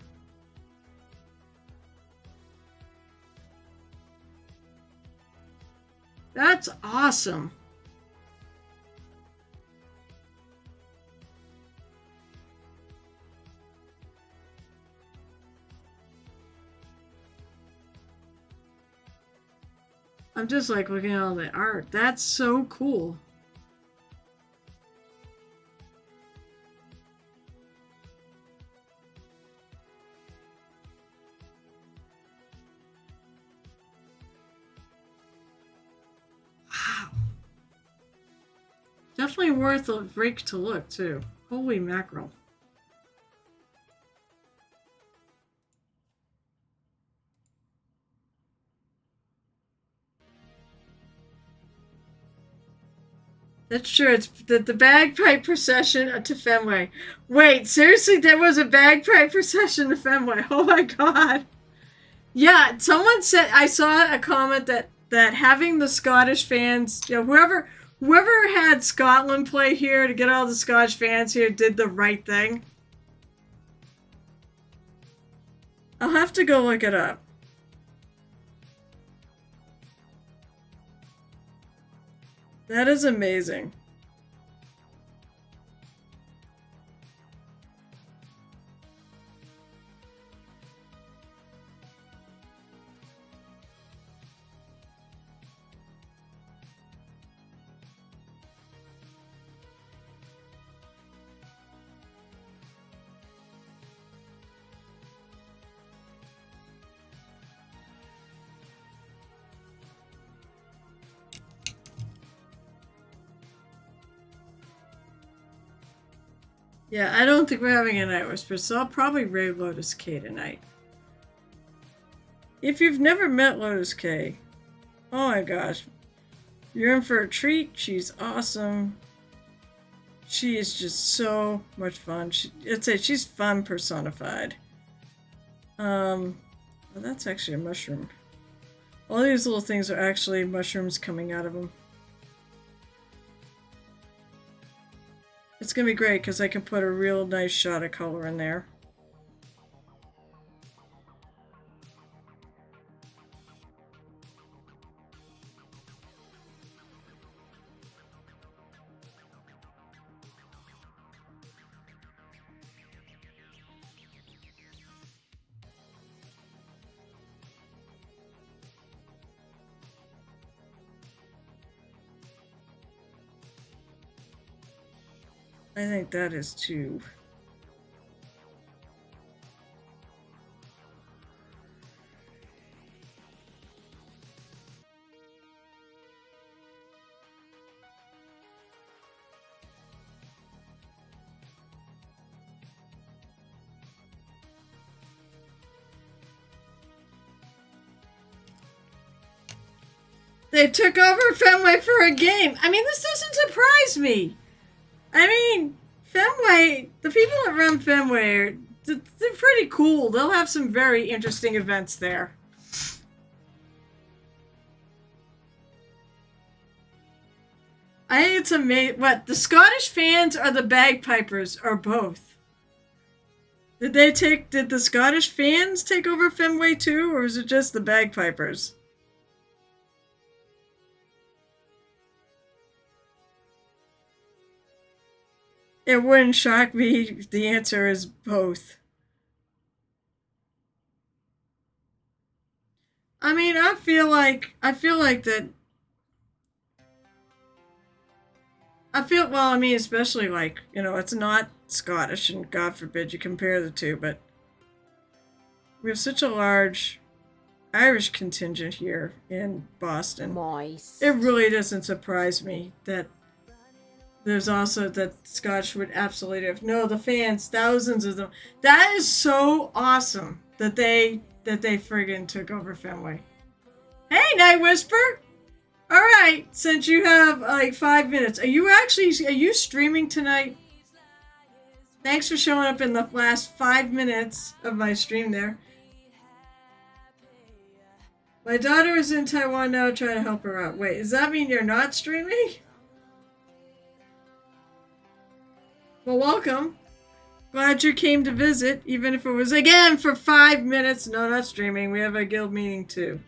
That's awesome. I'm just like looking at all the art. That's so cool. Wow. Definitely worth a break to look too. Holy mackerel. That's true. It's the bagpipe procession to Fenway. Wait, seriously, there was a bagpipe procession to Fenway. Oh my god. Yeah, someone said, I saw a comment that having the Scottish fans, whoever had Scotland play here to get all the Scottish fans here did the right thing. I'll have to go look it up. That is amazing. Yeah, I don't think we're having a Night Whisper, so I'll probably raid Lotus K tonight. If you've never met Lotus K, oh my gosh, you're in for a treat. She's awesome. She is just so much fun. She's fun personified. Well, that's actually a mushroom. All these little things are actually mushrooms coming out of them. It's gonna be great because I can put a real nice shot of color in there. I think that is too. They took over Fenway for a game. I mean, this doesn't surprise me. I mean, Fenway, the people that run Fenway, they're pretty cool. They'll have some very interesting events there. I think it's amazing. What, the Scottish fans or the bagpipers or both? Did the Scottish fans take over Fenway too, or is it just the bagpipers? It wouldn't shock me. The answer is both. I mean, I feel like that. Well, I mean, especially like, it's not Scottish, and God forbid you compare the two, but we have such a large Irish contingent here in Boston. Moist. It really doesn't surprise me that there's also that Scotch would absolutely have. No, the fans, thousands of them. That is so awesome that they friggin' took over Fenway. Hey, Night Whisper! Alright, since you have like 5 minutes, are you streaming tonight? Thanks for showing up in the last 5 minutes of my stream there. My daughter is in Taiwan now, trying to help her out. Wait, does that mean you're not streaming? Well, welcome. Glad you came to visit, even if it was, again, for 5 minutes. No, not streaming. We have a guild meeting, too.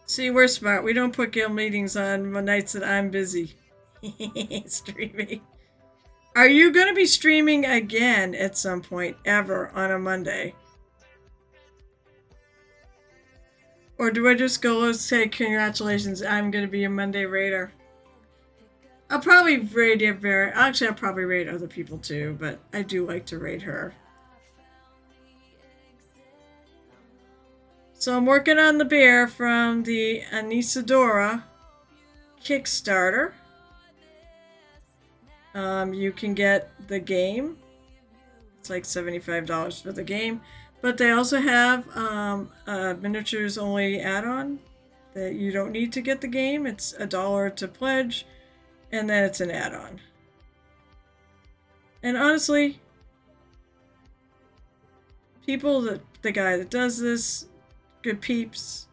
See, we're smart. We don't put guild meetings on nights that I'm busy. Streaming. Are you going to be streaming again at some point, ever, on a Monday? Or do I just go, let's say, congratulations, I'm going to be a Monday raider? I'll probably raid Ep3. Actually, I'll probably raid other people too, but I do like to raid her. So I'm working on the bear from the Anesidora Kickstarter. You can get the game It's like $75 for the game. But they also have a miniatures only add-on that you don't need to get the game. It's $1 to pledge, and then it's an add-on. And honestly, the guy that does this, good peeps.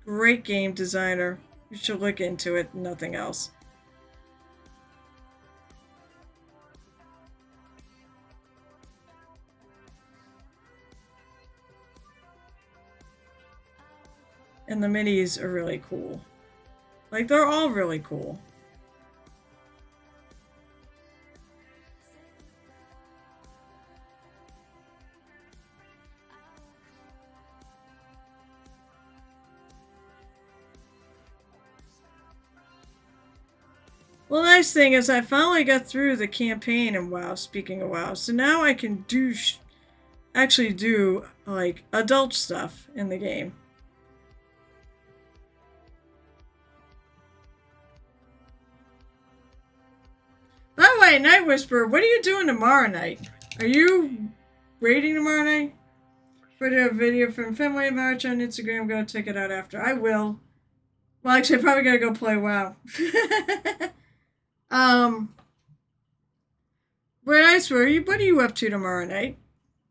Great game designer. You should look into it, nothing else. And the minis are really cool. Like, they're all really cool. Well, the nice thing is I finally got through the campaign in WoW, speaking of WoW. So now I can actually do, like, adult stuff in the game. By the way, Night Whisperer, what are you doing tomorrow night? Are you raiding tomorrow night? Put a video from Fenway March on Instagram. Go check it out after. I will. Well, actually, I probably gotta go play WoW. Bryce, what are you up to tomorrow night?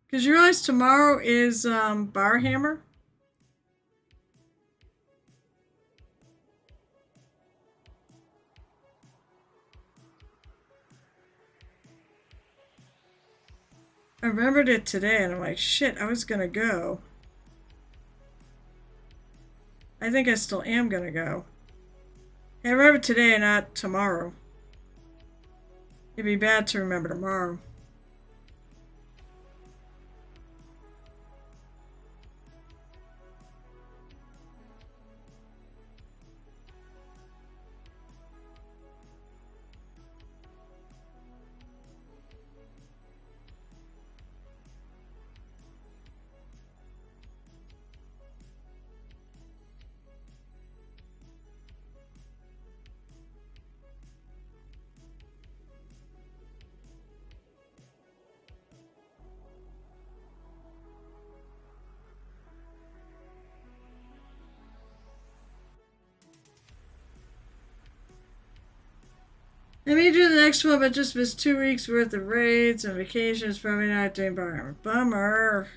Because you realize tomorrow is Barhammer. I remembered it today, and I'm like, shit, I was gonna go. I think I still am gonna go. Hey, I remember today and not tomorrow. It'd be bad to remember tomorrow. I may do the next one, but just missed 2 weeks worth of raids and vacations. Probably not doing Barhammer. Bummer.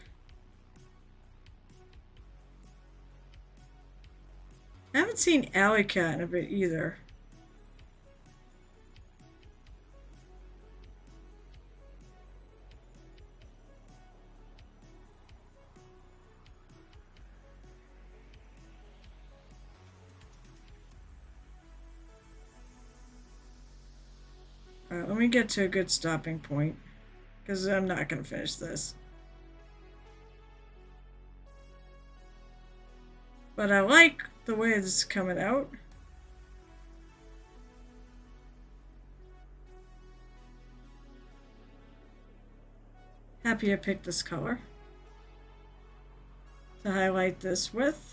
I haven't seen Alley Cat in a bit either. Alright, let me get to a good stopping point, because I'm not going to finish this. But I like the way this is coming out. Happy I picked this color to highlight this with.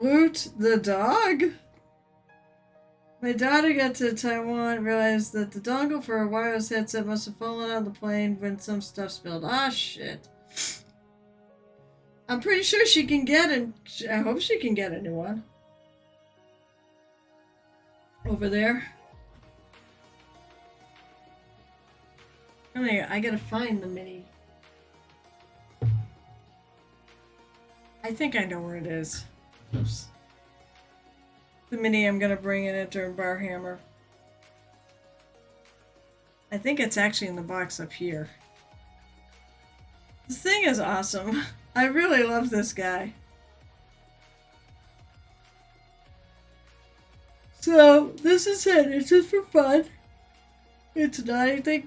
Woot the dog? My daughter got to Taiwan and realized that the dongle for her wireless headset must have fallen on the plane when some stuff spilled. Ah, shit. I'm pretty sure she can get I hope she can get a new one. Over there. I gotta find the mini. I think I know where it is. Oops. The mini I'm gonna bring in it during Barhammer. I think it's actually in the box up here. This thing is awesome. I really love this guy. So, this is it. It's just for fun. It's not anything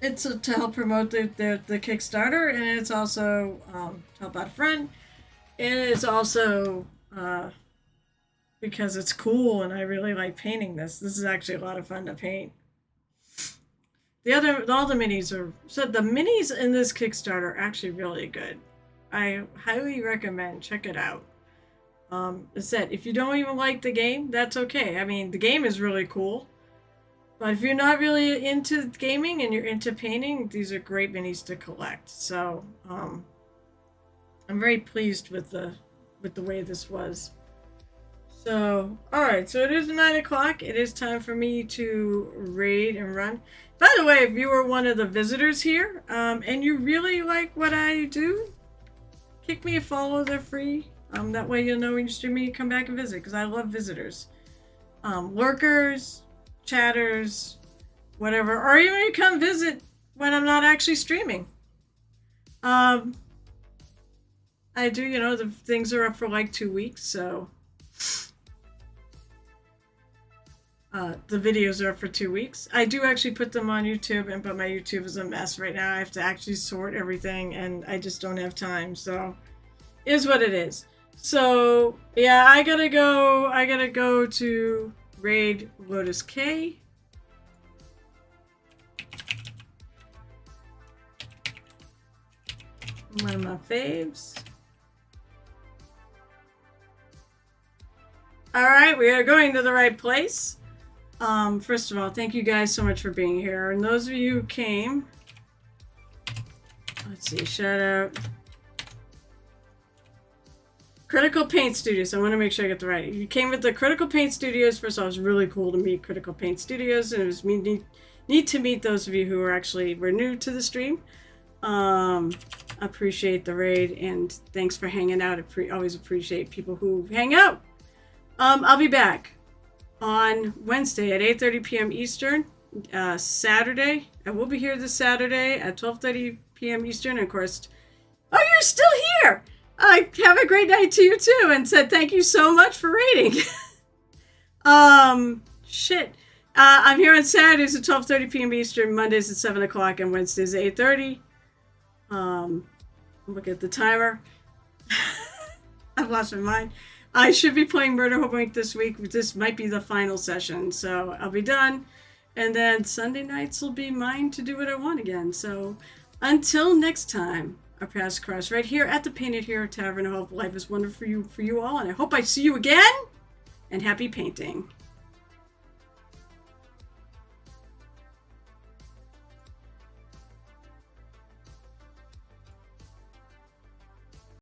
it's to help promote the Kickstarter, and it's also to help out a friend, and it's also because it's cool and I really like painting this. This is actually a lot of fun to paint. All the minis are, so the minis in this Kickstarter are actually really good. I highly recommend, check it out. As said, if you don't even like the game, that's okay. I mean, the game is really cool. But if you're not really into gaming and you're into painting, these are great minis to collect. So, I'm very pleased with the way this was. So, alright, so it is 9 o'clock. It is time for me to raid and run. By the way, if you were one of the visitors here, and you really like what I do, kick me a follow, they're free. That way you'll know when you stream me, you come back and visit, because I love visitors. Lurkers, chatters, whatever, or even you come visit when I'm not actually streaming. I do, you know, the things are up for like 2 weeks, so the videos are up for 2 weeks. I do actually put them on YouTube, but my YouTube is a mess right now. I have to actually sort everything, and I just don't have time, so it is what it is. So yeah, I gotta go to raid Lotus K. One of my faves. Alright, we are going to the right place. First of all, thank you guys so much for being here. And those of you who came, let's see, shout out. Critical Paint Studios. I want to make sure I get the right. You came with the Critical Paint Studios. First of all, it was really cool to meet Critical Paint Studios, and it was neat to meet those of you who were new to the stream. Appreciate the raid, and thanks for hanging out. Always appreciate people who hang out. I'll be back on Wednesday at 8:30 p.m. Eastern. Saturday, I will be here this Saturday at 12:30 p.m. Eastern. And of course, oh, you're still here. Have a great night to you too, and said thank you so much for raiding. Shit. I'm here on Saturdays at 12:30 p.m. Eastern, Mondays at 7 o'clock, and Wednesdays at 8:30. Look at the timer. I've lost my mind. I should be playing Murder Hope Inc. this week. This might be the final session, so I'll be done. And then Sunday nights will be mine to do what I want again. So until next time, our paths cross right here at the Painted Hero Tavern. I hope life is wonderful for you all, and I hope I see you again. And happy painting.